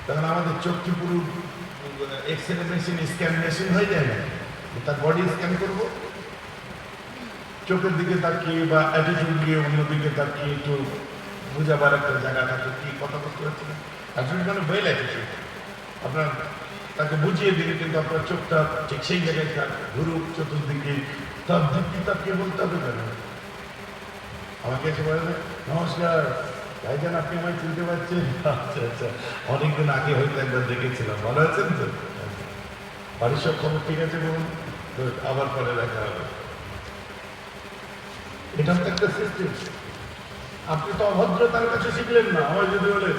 তখন আমাদের চোখ কি পুরো এক্সরে মেশিন, স্ক্যান মেশিন হয়ে যায় না, তার বডি স্ক্যান করবো, চোখের দিকে তাকিয়ে বা অ্যাটিটিউড দিয়ে অন্যদিকে তাকিয়ে একটু বোঝাবার একটা জায়গা থাকে, কি কথা বলতে পারছি না, অ্যাটিটিউড মানে ওয়েল অ্যাটিটিউড, আপনার তাকে বুঝিয়ে দিলে কিন্তু আপনার চোখটা ঠিক সেই জায়গায় থাকবে, ঘুরুক চতুর্দিকে, তার দিকটি তাকিয়ে বলতে হবে কেন, আমাকে এসে বলে নমস্কার ভাইজান, আপনি আমায় চিনতে পারছেন, আচ্ছা আচ্ছা, অনেকদিন আগে হয়তো একবার দেখেছিলাম, ভালো আছেন তো, বাড়ির সব খবর ঠিক আছে বলুন, আবার পরে দেখা হবে, এটা তো একটা সিস্টেম। আপনি তো অভদ্রতার কাছে শিখলেন না, আমার যদি বলে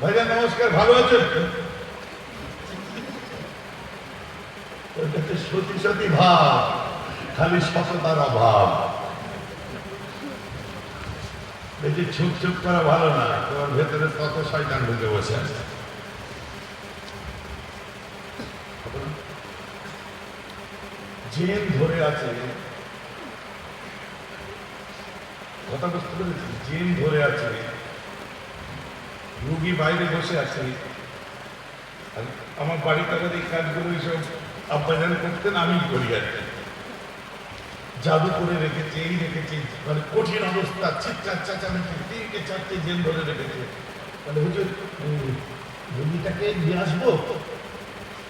ভাইজান নমস্কার ভালো আছেন, ওইটাতে সতী সতী ভাব, খালি সততার অভাব, এই যে ছুপ ছুপ করা ভালো না, তোমার ভেতরে কত শয়তান ঢুকে বসে আছে, জেন ধরে আছে, কথা বুঝতে পেরেছি, জিন ধরে আছে, রুগী বাইরে বসে আছে, আমার বাড়িতে এই কাজগুলো এইসব আব্বাজান করতেন, আমি করি আর কি, জাদু করে রেখেছে, এই রেখেছে, মানে কঠিন অবস্থা, চিৎকার চেঁচামেচি, 3-4টে জেল ধরে রেখেছে। তাহলে হুজুর রুগীটাকে নিয়ে আসবো?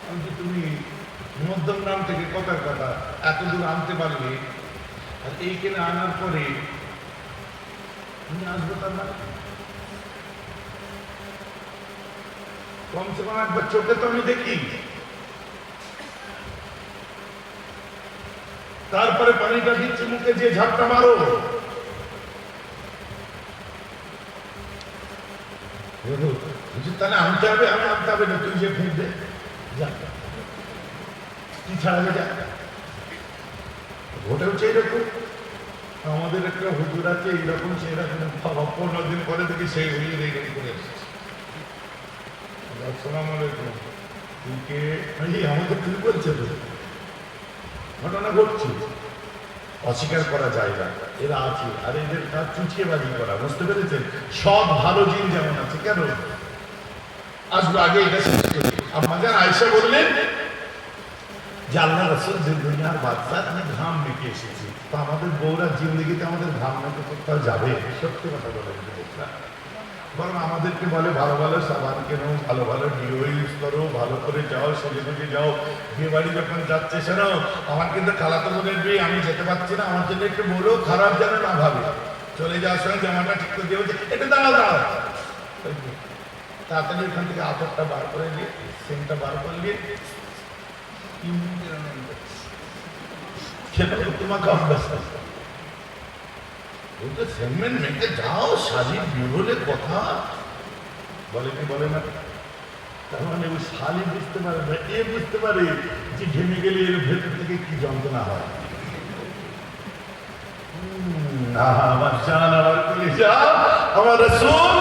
আমি তো তুমি মধ্যম নাম থেকে কথার কথা এত দূর আনতে পারলে, আর এইখানে আনার পরে তুমি আসবো, তার মানে কমসে কম একবার চোখে তো আমি দেখি। তারপরে পানিটা দিচ্ছে মুখে, যে ঝাপটা মারো। তাহলে আনতে হবে, আমি আনতে হবে না, তুই যে ফেঁক দে, কি ছাড়াবে যা। ওটা হচ্ছে এইরকম। আমাদের একটা হুজুর আছে এইরকম, সেইরকম, 15 দিন পরে দেখি সেই হুজুর এই করে এসেছে। আসসালামু আলাইকুম। তুই কে? আমাকে তুই বলছে তো, ঘটনা ঘটছে, অস্বীকার করা যায় না, এরা আছে। আর এদের কাজ চুচিয়ে বাজি করা, বুঝতে পেরেছেন? সব ভালো জিন যেমন আছে, কেন আসবো আগে এটা শেষ করি। আমাদের আয়েশা বললেন যে আল্লাহ রাসূল যে দুনিয়ার বাদশাহ, আমি ঘাম মেখে এসেছি। তো আমাদের বউরা জিন্দগিতে আমাদের ঘাম মেখে কোথাও যাবে? সত্যি কথা বলেন, বরং আমাদেরকে বলে ভালো ভালো সাবান কেনো, ভালো ভালো ডিও ইউজ করো, ভালো করে যাও, সেজে গুজে যাও। বিয়ে বাড়ি যখন যাচ্ছে, শোনো আমার কিন্তু খালাতো বোনের বিয়ে, আমি যেতে পারছি না, আমার জন্য একটু বলো, খারাপ যেন না ভাবে। চলে যাওয়ার সময় জামাটা ঠিক করে দিয়ে একটু দাঁড়াও দাঁড়াও, তাড়াতাড়ি ওখান থেকে আতরটা বার করে দিয়ে, সেন্টটা বার করে দিয়ে সেটা তো তোমাকে অভ্যাস আছে। সেগমেন্ট মেটে যাও, শালীর বিরলে কথা বলে কি বলে না? তার মানে ওই শালী বুঝতে পারে না, এ বুঝতে পারে যে ঘেমে গেলে এর ভেতর থেকে কি যন্ত্রণা হয়। আমার জান, আমার কলিজা, আমার রাসূল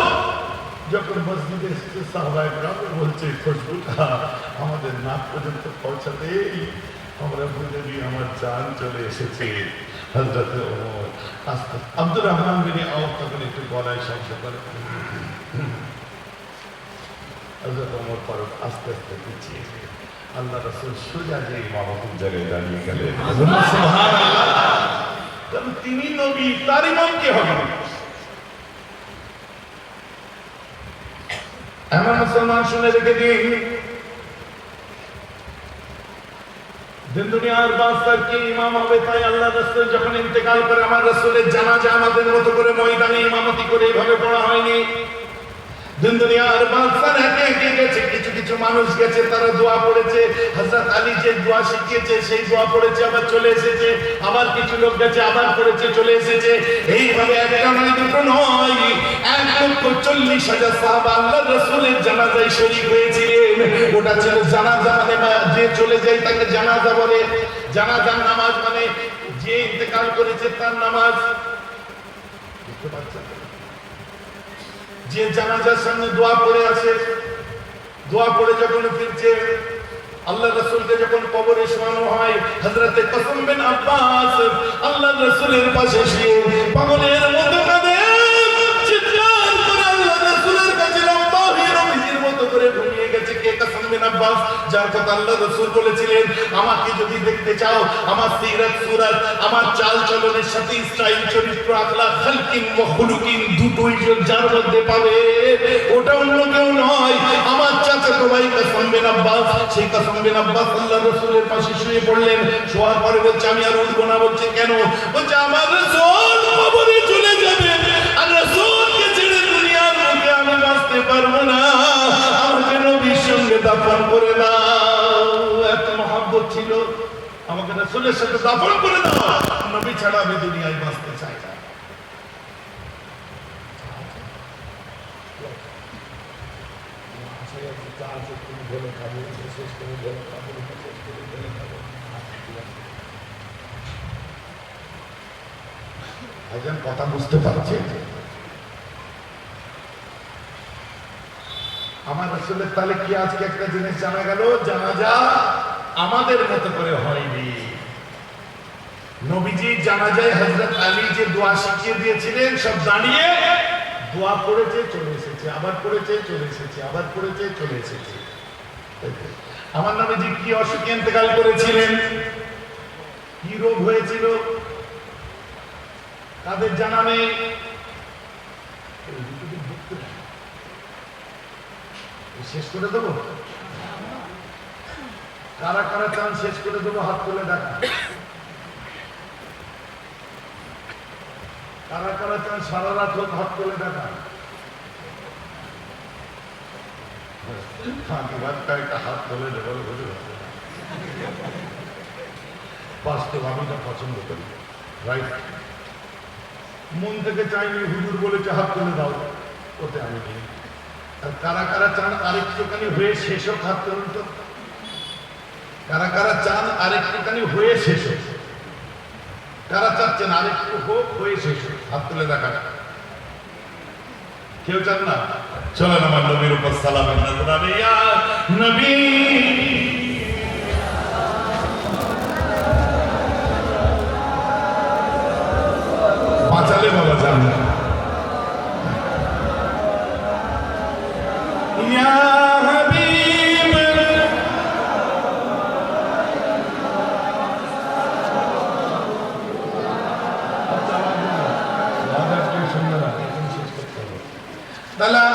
যখন মসজিদে এসেছে, সাহাবায়ে কেরাম বলছে খুশবুটা আমাদের নাক পর্যন্ত পৌঁছাতেই আমরা বুঝে দিই আমার জান চলে এসেছে। হযরত ওমর আস্তে, আব্দুর রহমান বিন আওফ তখন একটু গলায় শব্দ করে, হযরত ওমর ফারুক আস্তে আস্তে পিছিয়ে, আল্লাহ রাসূল সোজা যে ইমামতির জায়গায় দাঁড়িয়ে গেলেন। সুবহানাল্লাহ। কারণ তিনি নবী, তার ইমাম কে হবে? এমন মুসলমান শুনে রেখে দিন, দুনিয়ার বাদশাহ কে ইমাম হবে? তাই আল্লাহ রাসূল যখন ইন্তেকাল করে, আমার রাসূলের জানাজা আমাদের মতো করে ময়দানে ইমামতি করে এইভাবে পড়া হয়নি। দুনিয়ার বাদশাহ একে একে গেছে, কিছু কিছু মানুষ গেছে, তারা দোয়া পড়েছে, হযরত আলী যে দোয়া শিখিয়েছে সেই দোয়া পড়েছে, আবার চলে এসেছে। আবার কিছু লোক গেছে, আবার পড়েছে, চলে এসেছে। এইভাবে একটা নয়, দুটো নয়, 1,40,000 সাহাবা আল্লাহর রাসূলের জানাজায় শরীক হয়েছিলেন। ওটা ছিল জানাজা, মানে যে চলে যায় তাকে জানাজা বলে। জানাজার নামাজ মানে যে ইন্তেকাল করেছে তার নামাজ। বুঝতে পারছেন? যে জানাজার সামনে দোয়া পড়ে আছে, দোয়া পড়ে যখন ফিরছে, আল্লাহ রাসূলকে যখন কবরে শোয়ানো হয়, হযরতে কসম বিন আব্বাস আল্লাহ রাসূলের পাশে শুয়ে পাগলের মতো কাঁদে, চিৎকার করে আল্লাহ রাসূলের কাছে রব্বাহির মতো করে ঘুমিয়ে গেছে। কে? কসম বিন আব্বাস, যার কথা আল্লাহ রাসূল বলেছিলেন, আমাকে যদি দেখতে চাও, আমার সিরাত সুরাত, আমার চাল চলনের সাথে স্টাইল, চরিত্র, আখলাক, খালকিন ওয়া খুলুকিন দুটোই যার মধ্যে পাবে, ওটা অন্য কেউ নয়, আমার চাচাতো ভাই কসম বিন আব্বাস। সেই কসম বিন আব্বাস আল্লাহ রাসূলের পাশে শুয়ে পড়লেন। শোয়ার পরে বলছে, আমি আর উঠবো না। বলছে কেন? বলছে আমার রাসূল কবরে চলে যাবে, আর রাসূলকে ছেড়ে দুনিয়ার মুখে আমি বাঁচতে পারবো না, আমাকে নবীর সঙ্গে দাফন করে দাও। এত মহব্বত ছিল, আমাকে রাসূলের সাথে দাফন করে দাও, নবী ছাড়া আমি দুনিয়ায় বাঁচতে চাই না। ভাইজান কথা বুঝতে পারছে? আমার রাসূলের তাহলে কি আজকে একটা জিনিস জানা গেল, জানাজা আমাদের মতো করে হয়নি। নবীজি জানাজায় হযরত আলী যে দোয়া শিখিয়ে দিয়েছিলেন, সব দাঁড়িয়ে দোয়া পড়েছে, চলে এসেছে, আবার পড়েছে, চলে এসেছে, আবার পড়েছে, চলে এসেছে। আমার নবীজি কি অসুখে ইন্তেকাল করেছিলেন, কি রোগ হয়েছিল, তাদের জানা নেই। শেষ করে দেবো? কারা কারা চান শেষ করে দেবো? হাত তুলে দেখা। কারা কারা চান সারা রাত হোক? হাত তুলে দেখা। একটা হাত তুলে দেবো। বাস্তব আমি তা পছন্দ করি, রাইট? মন থেকে চাইনি, হুজুর বলেছে হাত তুলে দাও, ওতে আমি নেই। আর কারা কারা চান আরেকটুখানি হয়ে শেষ হোক? হাত তুলুন তো। কারা কারা চান আরেকটুখানি হয়ে শেষ হোক? কারা চাচ্ছেন আরেকটু হোক, হয়ে শেষ হোক? হাত তুলে দেখা। কেউ চান না? চলেন আমার নবীর উপর সালামের নজরানে। ইয়া নবী বাঁচালে বাবা চান না। ইয়া হাবিব তালা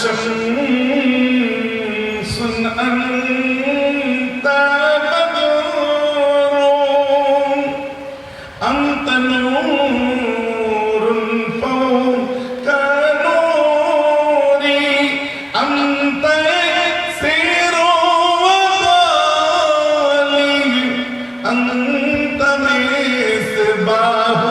شمس أنت بدر أنت نور فوق نوري أنت سر وغالي أنت مصباح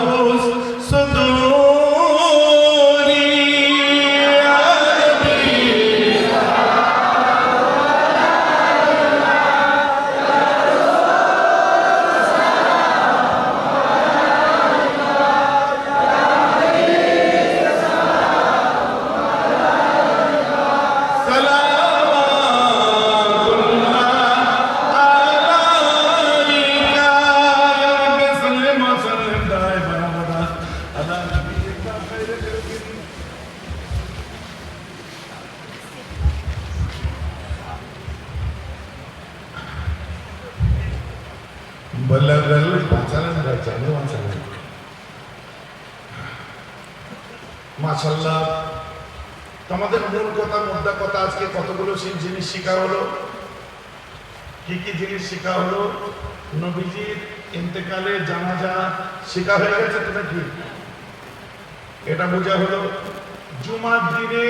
মাশাআল্লাহ। তোমাদের মূল কথা, মোদ্দা কথা, আজকে কতগুলো জিনিস শেখা হলো। কি কি জিনিস শেখা হলো? নবীজির ইন্তেকালে জানাজা শেখা হয়ে গেছে তো নাকি? এটা বোঝা হলো। জুমার দিনে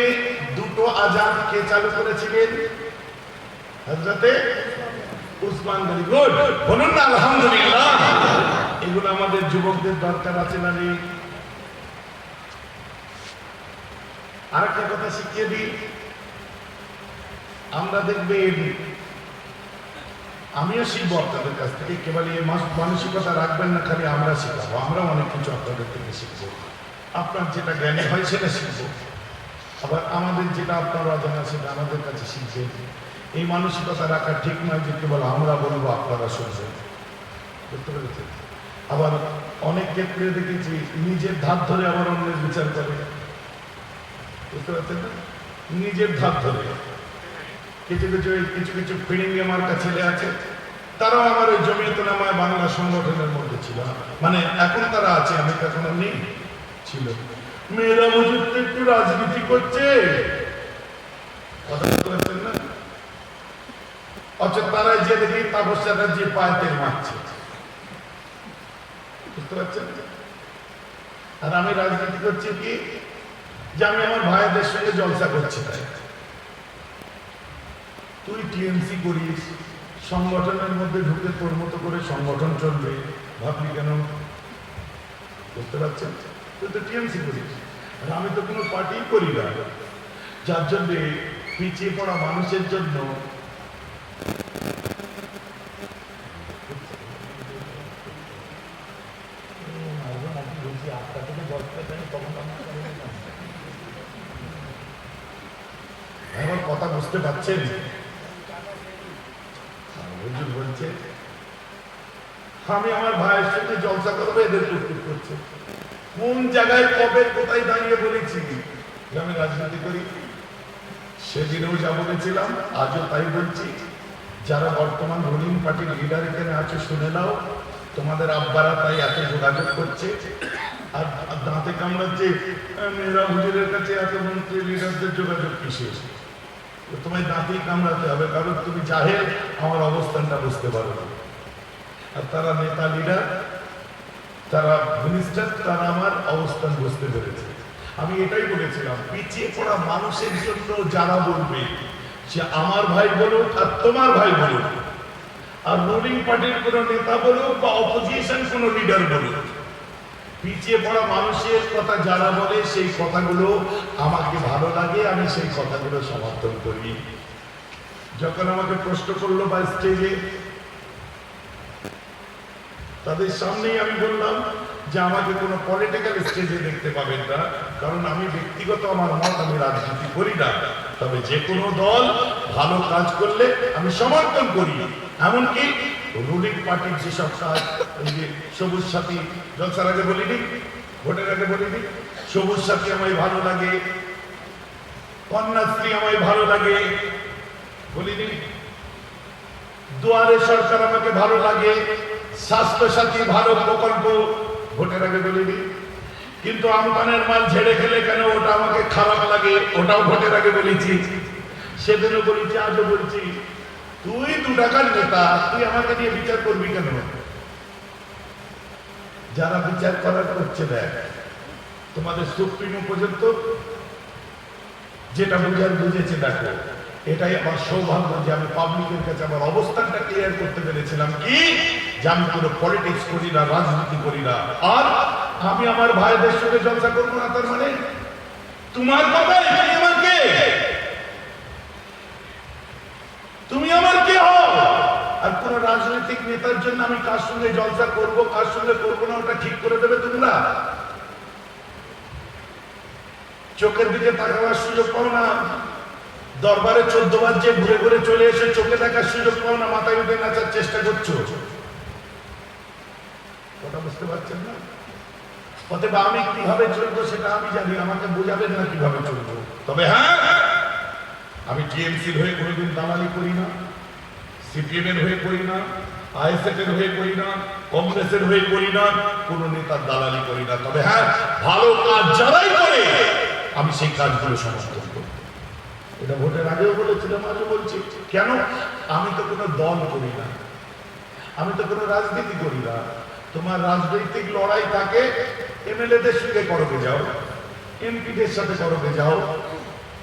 দুটো আজান কে চালু করেছিলেন? হযরতে উসমান গনি। গুড, বলুন না আলহামদুলিল্লাহ। এগুলো আমাদের যুবকদের দরকার আছে না নেই? আরেকটা কথা শিখিয়ে দিই, আমরা দেখবে আমিও শিখবো আপনাদের কাছ থেকে। কেবল এই মানসিকতা রাখবেন না খালি আমরা শিখাবো, আমরাও অনেক কিছু আপনাদের থেকে শিখবো। আপনার যেটা জ্ঞানী হয় সেটা শিখবো, আবার আমাদের যেটা আপনার অজানা সেটা আমাদের কাছে শিখবেন। এই মানসিকতা রাখা ঠিক নয় যে কেবল আমরা বলবো আপনারা শুনবেন, বুঝতে পেরেছেন? আবার অনেক ক্ষেত্রে দেখেছি নিজের ধার ধরে আবার অন্যের বিচার করে, বুঝতে পারছেন না? নিজের ধার ধরে কিছু কিছু ফিরিঙ্গে মার্কা ছেলে আছে, তারাও আমার ওই জমিয়তুল উলামায়ে বাংলা সংগঠনের মধ্যে ছিল। মানে এখন তারা আছে, আমি তো এখন নেই, ছিল। মেয়েরা মজুদ একটু রাজনীতি করছে, কথা বলতে পারছেন না? অথচ তারাই যে দেখি তাপস চ্যাটার্জি পায়ে তেল মারছে, বুঝতে পারছেন? আর আমি রাজনীতি করছি কি, যে আমি আমার ভাইদের সঙ্গে জলসা করছি। তাই তুই টিএমসি করিস, সংগঠনের মধ্যে ঢুকে তোর মতো করে সংগঠন চলবে ভাবলি কেন? বুঝতে পারছেন? তুই তো টিএমসি করিস, আর আমি তো কোনো পার্টি করি না, যার জন্যে পিছিয়ে পড়া মানুষের জন্য আমার কথা বুঝতে পারছেন? হুজুর বলছে আমি আমার ভাইয়ের সাথে জলসা করবো, এদের প্রস্তুত করছে। কোন জায়গায় কবে কোথায় দাঁড়িয়ে বলেছি আমি রাজনীতি করি? সেদিনেও যা বলেছিলাম আজও তাই বলছি। যারা বর্তমান রুলিং পার্টির লিডার এখানে আছে শুনে নাও, তোমাদের আব্বারা তাই এত যোগাযোগ করছে। আর দাঁতে কামড়াচ্ছে মেয়েরা হুজুরের কাছে এত মন্ত্রী লিডারদের যোগাযোগ কিসে? তোমায় দাঁতেই কামড়াতে হবে, কারণ তুমি জাহেল, আমার অবস্থানটা বুঝতে পারো না। আর তারা নেতা লিডার, তারা মিনিস্টার, তারা আমার অবস্থান বুঝতে পেরেছে। আমি এটাই বলেছিলাম, পিছিয়ে পড়া মানুষের জন্য যারা বলবে, সে আমার ভাই বলুক আর তোমার ভাই বলুক, আর রুলিং পার্টির কোন নেতা বলুক বা অপোজিশন কোন লিডার বলুক, পিছিয়ে পড়া মানুষের কথা যারা বলে সেই কথাগুলো আমাকে ভালো লাগে, আমি সেই কথাগুলো সমর্থন করি। যখন আমাকে প্রশ্ন করলো বা স্টেজে, তাদের সামনেই আমি বললাম যে আমাকে কোনো পলিটিক্যাল স্টেজে দেখতে পাবেন না, কারণ আমি ব্যক্তিগত আমার মত, আমি রাজনীতি করি না। তবে যে কোনো দল ভালো কাজ করলে আমি সমর্থন করি। এমনকি রুলিং পার্টির যেসব কাজ, ওই যে সবুজ সাথী, জলসার আগে বলিনি, ভোটের আগে বলিনি, সবুজ সাথী আমায় ভালো লাগে, কন্যাশ্রী আমায় ভালো লাগে বলিনি, দুয়ারে সরকার আমাকে ভালো লাগে, স্বাস্থ্য সাথী ভালো প্রকল্প ভোটের আগে বলিনি। কিন্তু আমদানের মাল ঝেড়ে খেলে কেন ওটা আমাকে খারাপ লাগে, ওটাও ভোটের আগে বলেছি। সেদিনও বলেছি, আজও বলছি, তুই 2 টাকার নেতা, তুই আমাকে নিয়ে বিচার করবি কেন? যারা বিচার করার করছে দেখ, তোমাদের সুপ্রিম পর্যন্ত যেটা বুঝার বুঝেছে দেখো। এটাই আমার সৌভাগ্য যে আমি পাবলিকের কাছে আমার অবস্থানটা ক্লিয়ার করতে পেরেছিলাম, কি যে আমি কোনো পলিটিক্স করি না, রাজনীতি করি না। আর আমি আমার ভাইদের সঙ্গে জলসা করবো না, তার মানে তোমার কথা, তুমি আমার কে? তুমি আমার কে হও? আর কোন রাজনৈতিক নেতার জন্য আমি কার সঙ্গে জলসা করব, কার সঙ্গে করবো না, ওটা ঠিক করে দেবে তোমরা? চোখের দিকে তাকাবার সুযোগ পাও না, দরবারে 14 বার যে ঘুরে ঘুরে চলে এসে চোখে দেখার সুযোগ পাও না, মাথায় উঠে নাচার চেষ্টা করছো। কথা বুঝতে পারছেন না? অতএব আমি কিভাবে চলবো সেটা আমি জানি, আমাকে বোঝাবেন না কিভাবে চলবো। তবে হ্যাঁ, আমি টিএমসির হয়ে কোনোদিন দালালি করি না, সিপিএম এর হয়ে করি না, আইএসএফ এর হয়ে করি না, কংগ্রেসের হয়ে করি না, কোন নেতার দালালি করি না। তবে হ্যাঁ, ভালো কাজ যারাই করে আমি সেই কাজগুলো সমর্থন করি। এটা ভোটের আগেও বলেছিলাম, আজও বলছি। কেন? আমি তো কোনো দল করি না, আমি তো কোনো রাজনীতি করি না। তোমার রাজনৈতিক লড়াই থাকে, এমএলএদের সঙ্গে করবে যাও, এমপিদের সাথে করবে যাও,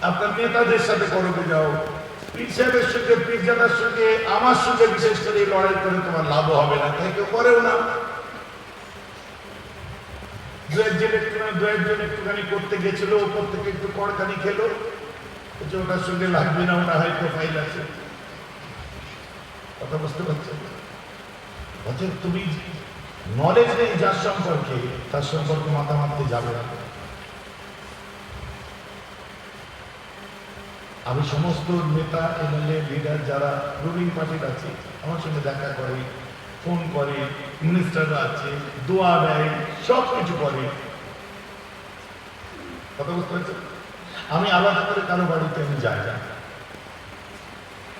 আপনার নেতাদের সাথে করবে যাও, পীর সাহেবের সঙ্গে, পীরজাদার সঙ্গে, আমার সঙ্গে বিশেষ করে এই লড়াই করে তোমার লাভ হবে না, তাই কেউ করেও না। দু একজন একটুখানি করতে গেছিল, ওপর থেকে একটু কড়কানি খেলো, যে ওটার সঙ্গে লাগবে না, ওটা হাই প্রোফাইল আছে। কথা বুঝতে পারছো? অতএব তুমি নলেজ নেই যার সম্পর্কে, তার সম্পর্কে মাথা মারতে যাবে না। আমি সমস্ত নেতা, এমএলএ, লিডার যারা রুলিং পার্টির আছে, আমার সঙ্গে দেখা করে, ফোন করে, মিনিস্টাররা আছে, দোয়া দেয়, সব কিছু করে। কথা বুঝতে পারছো? আমি আলাদা করে কারো বাড়িতে আমি যাই না,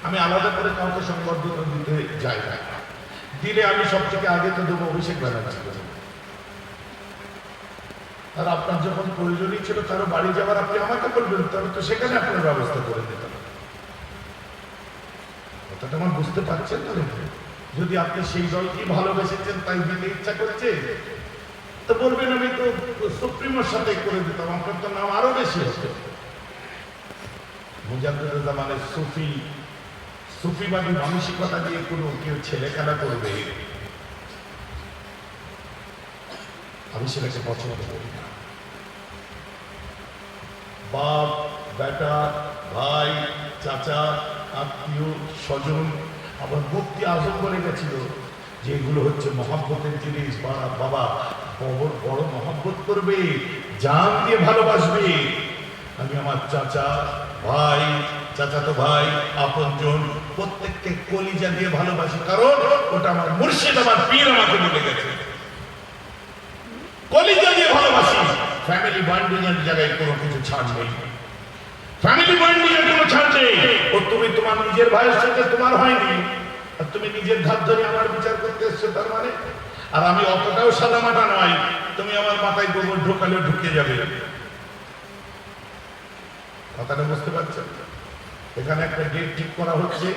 আমি আলাদা করে কাউকে সংবর্ধনা দিতে যাই না। দিলে আমি সব থেকে আগে তো দেবো অভিষেক ব্যানার্জি। আর আপনার যখন প্রয়োজনই ছিল কারো বাড়ি যাওয়ার, আপনি আমাকে বলবেন, তবে তো সেখানে আপনার ব্যবস্থা করে দিতেন। কথাটা আমার বুঝতে পারছেন তো? যদি আপনি সেই দলকেই ভালোবেসেছেন, তাই দিতে ইচ্ছা করছে, তো বলবেন আমি তো সুপ্রিমোর সাথে করে দিতাম, আপনার তো নাম আরো বেশি হতো। মুজাদ্দেদ জামানের সুফি সুফিবাদী মানসিকতা দিয়ে কোনো কেউ ছেলে খেলা করবে, আমি সেটাকে পছন্দ করি না। বাপ, বেটা, ভাই, চাচা, আত্মীয় স্বজন, আবার মুফতি আজম বলে গেছিল যে এগুলো হচ্ছে মহব্বতের জিনিস। বাবা বড় মহব্বত করবে, জান দিয়ে ভালোবাসবে। আমি আমার চাচা, ভাই, চাচাতো ভাই, আপনজন প্রত্যেককে কলিজা দিয়ে ভালোবাসি, কারণ ওটা আমার মুর্শিদ, আমার পীর আমাকে বলে গেছে। কলিজা দিয়ে ভালোবাসি। ফ্যামিলি বন্ডিং এর জায়গায় কোনো কিছু ছাড় নেই, ফ্যামিলি বন্ডিং এর কোনো ছাড় নেই। ও তুমি তোমার নিজের ভাইয়ের সাথে তোমার হয়নি, আর তুমি নিজের ধার ধরে আমার বিচার করতে এসছো, তার মানে? আর আমি অতটাও সাদামাটা নয়, তুমি আমার মাথায় গোবর ঢোকালেও ঢুকে যাবে। কথাটা বুঝতে পারছেন? এখানে একটা ডেট ঠিক করা হচ্ছে,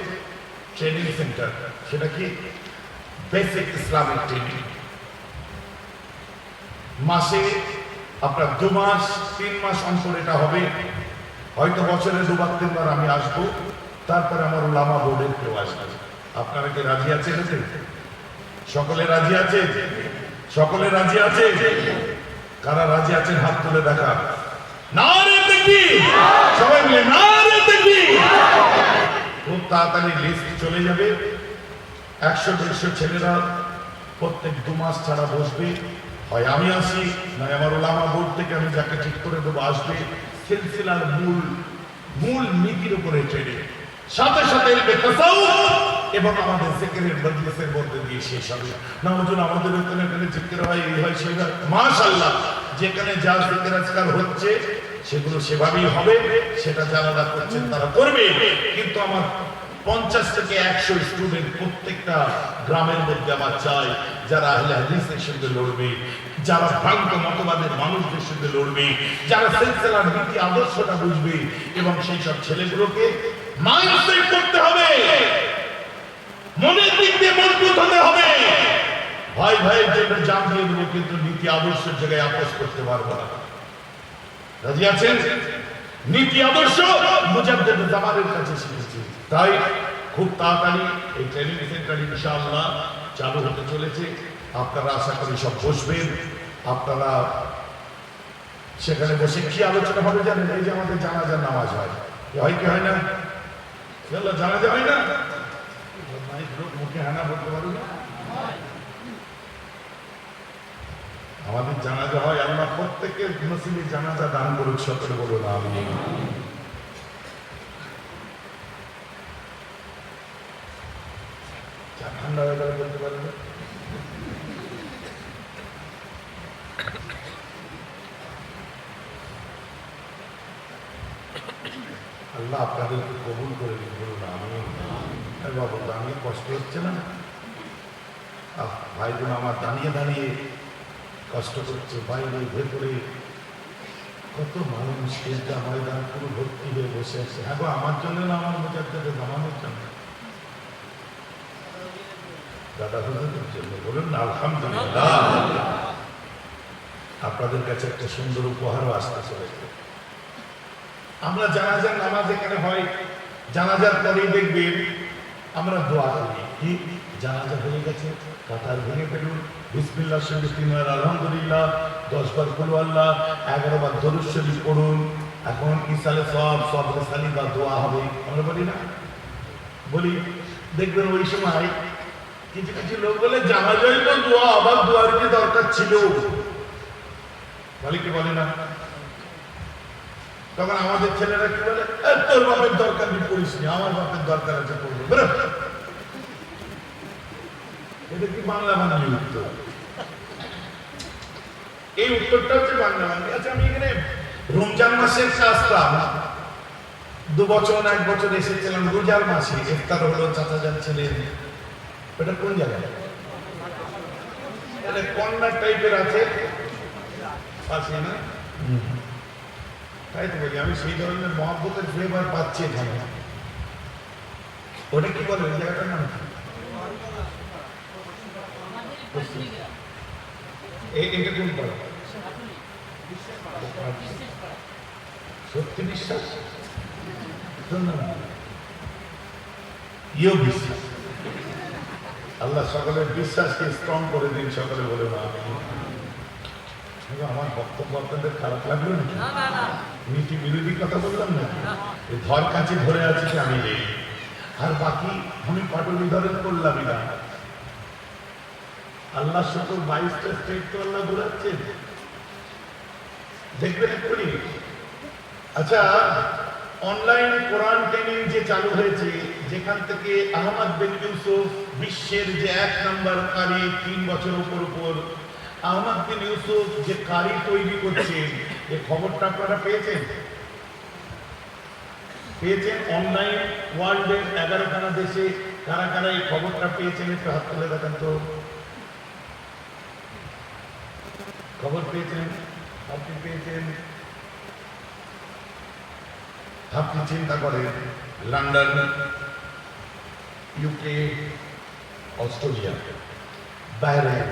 ট্রেনিং সেন্টার। সেটা কি? Basic Islamic training. মাসে আপনার 2 মাস 3 মাস অন্তর এটা হবে। হয়তো বছরে 2 বার 3 বার আমি আসবো, তারপরে আমার উলামা বোর্ডের কেউ আসবে। আপনারা কি রাজি আছেন? সকলে রাজি আছে? সকলে রাজি আছে? কারা রাজি আছেন হাত তুলে দেখা। নারে তাকবীর! সবাই মিলে নারে তাকবীর! খুব তাড়াতাড়ি লিস্ট চলে যাবে। 100-150 ছেলেরা প্রত্যেক 2 মাস ছাড়া বসবে। হয় আমি আসি, নয় আমার উলামা বোর্ড থেকে আমি যাকে ঠিক করে দেবো আসবে। সিলসিলার মূল নীতির উপরে ট্রেনিং, সাথে সাথে এবং আমাদের জিকিরের মজলিসের মধ্যে দিয়ে শেষ হবে। নামাজুল আমাদের ওখানে জিকির হয়, এই হয়, সেই হয়, মাশাআল্লাহ। যেখানে যা জিকির আজকাল হচ্ছে সেগুলো সেভাবেই হবে, সেটা যারা করছেন তারা করবে। কিন্তু আমার 50 থেকে 100 স্টুডেন্ট প্রত্যেকটা গ্রামের মধ্যে আমার চাই, যারা আহলে হাদিসের সঙ্গে লড়বে, যারা ভ্রান্ত মতবাদের মানুষদের সঙ্গে লড়বে, যারা সিলসিলার নীতি আদর্শটা বুঝবে, এবং সেই সব ছেলেগুলোকে মাইন্ডসেট করতে হবে, মনের দিক দিয়ে মজবুত হতে হবে। ভাই ভাইয়ের জন্য জান দিয়ে দেবো, কিন্তু নীতি আদর্শের জায়গায় আপোষ করতে পারবো না। রাজি আছেন? নীতি আদর্শ মুজাদ্দিদ জামানের কাছে শিখেছি। তাই খুব তাড়াতাড়ি এই ট্রেনিং সেন্টার ইনশাআল্লাহ চালু হতে চলেছে। আপনারা আশা করি সব বসবেন। আপনারা সেখানে বসে কি আলোচনা হবে জানেন? এই যে আমাদের জানাজার নামাজ হয়, হয় কি হয় না? জানাজা হয় না? মুখে হানা বলতে পারো না? আমাদের জানাজা হয়। আল্লাহ প্রত্যেকের নসিবে জানাজা দান করুক, সকলে বলুন আমিন। ঠান্ডা হয়ে গেলে বলতে পারবে? আল্লাহ আপনাদেরকে কবুল করে দিন, বলুন আমিন। বাবু দাঁড়িয়ে কষ্ট হচ্ছে না? ভাই বোন আমার দাঁড়িয়ে দাঁড়িয়ে কষ্ট করছে, বাইরে ভেতরে কত মানুষ স্টেজটা ময়দান পুরো ভর্তি হয়ে বসে আছে। হ্যাঁ গো, আমার জন্য না, আমার মুজাদ্দিদের জামানের জন্য, দাদা হুজুরের জন্য। বলুন না আলহামদুলিল্লাহ। আপনাদের কাছে একটা সুন্দর উপহারও আসতে চলেছে। আমরা জানাজার নামাজ এখানে হয়, জানাজার পরেই দেখবেন আমরা দোয়া করি। কি? জানাজা হয়ে গেছে, কাতার ভেঙে ফেলুন, বিসমিল্লাহর সঙ্গে 3 বার আলহামদুলিল্লাহ, 10 বার কুলু আল্লাহ, 11 বার দরুদ শরীফ পড়ুন। এখন ইসালে সব রেসালি বা দোয়া হবে, আমরা বলি না? বলি। দেখবেন ওই সময় কিছু কিছু লোক বলে জানাজাই তো দোয়া, আবার দোয়ার কি দরকার ছিল? বলে কি বলে না? তখন আমাদের ছেলেরা কি বলে, তোর বাপের দরকার নেই, পড়িস নি, আমার বাপের দরকার আছে, পড়বো। এটা কি বাংলা বাঙালি উত্তর? এই উত্তরটা হচ্ছে বাংলা বাঙালি। আচ্ছা, আমি এখানে রমজান মাসের আসতাম 2 বছর 1 বছর এসেছিলাম। রোজার মাসে ইফতার হলো, চাচা যাচ্ছিলেন। এটা কোন জায়গায়? এটা কর্নার টাইপের আছে, আছে না? তাই তো বলি, আমি সেই ধরনের মহব্বতের ফ্লেভার পাচ্ছি এখানে। ওটা কি বলে ওই জায়গাটার নাম? এটা কোন পাড়া? সত্যি বিশ্বাস? ইও বিশ্বাস। আল্লাহ সকলের বিশ্বাসকে স্ট্রং করে দিন, সকলে বলে না। আমার বক্তব্য আপনাদের খারাপ লাগলো নাকি? নীতি বিরোধী কথা বললাম না? ধর কাছে ধরে আছি আমি নেই, আর বাকি আমি পাটলি ধরেন করলামই না। আল্লাহ সকল 22টা স্টেট তো আল্লাহ ঘুরাচ্ছেন, দেখবেন এক্ষুনি। আচ্ছা, অনলাইন কোরআন ট্রেনিং যে চালু হয়েছে, যেখান থেকে আহমদ বিন ইউসুফ বিশ্বের যে 1 নম্বর কারি, 3 বছর উপর আহমদ বিন ইউসুফ যে কারি তৈরি করছেন, এই খবরটা আপনারা পেয়েছেন? অনলাইন ওয়ার্ল্ডের 11খানা দেশে কারা কারা এই খবরটা পেয়েছেন একটু হাত তুলে দেখান তো। খবর পেয়েছেন? আপনি পেয়েছেন? আপনি চিন্তা করেন, London, UK, Australia, Bahrain,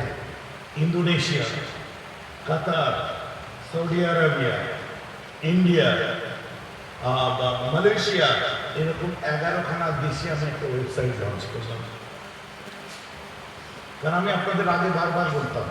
Indonesia, Qatar, Saudi Arabia, India, Malaysia, এরকম 11খানা দেশে আমি একটা ওয়েবসাইট লঞ্চ করলাম। কারণ আমি আপনাদের আগে বারবার বলতাম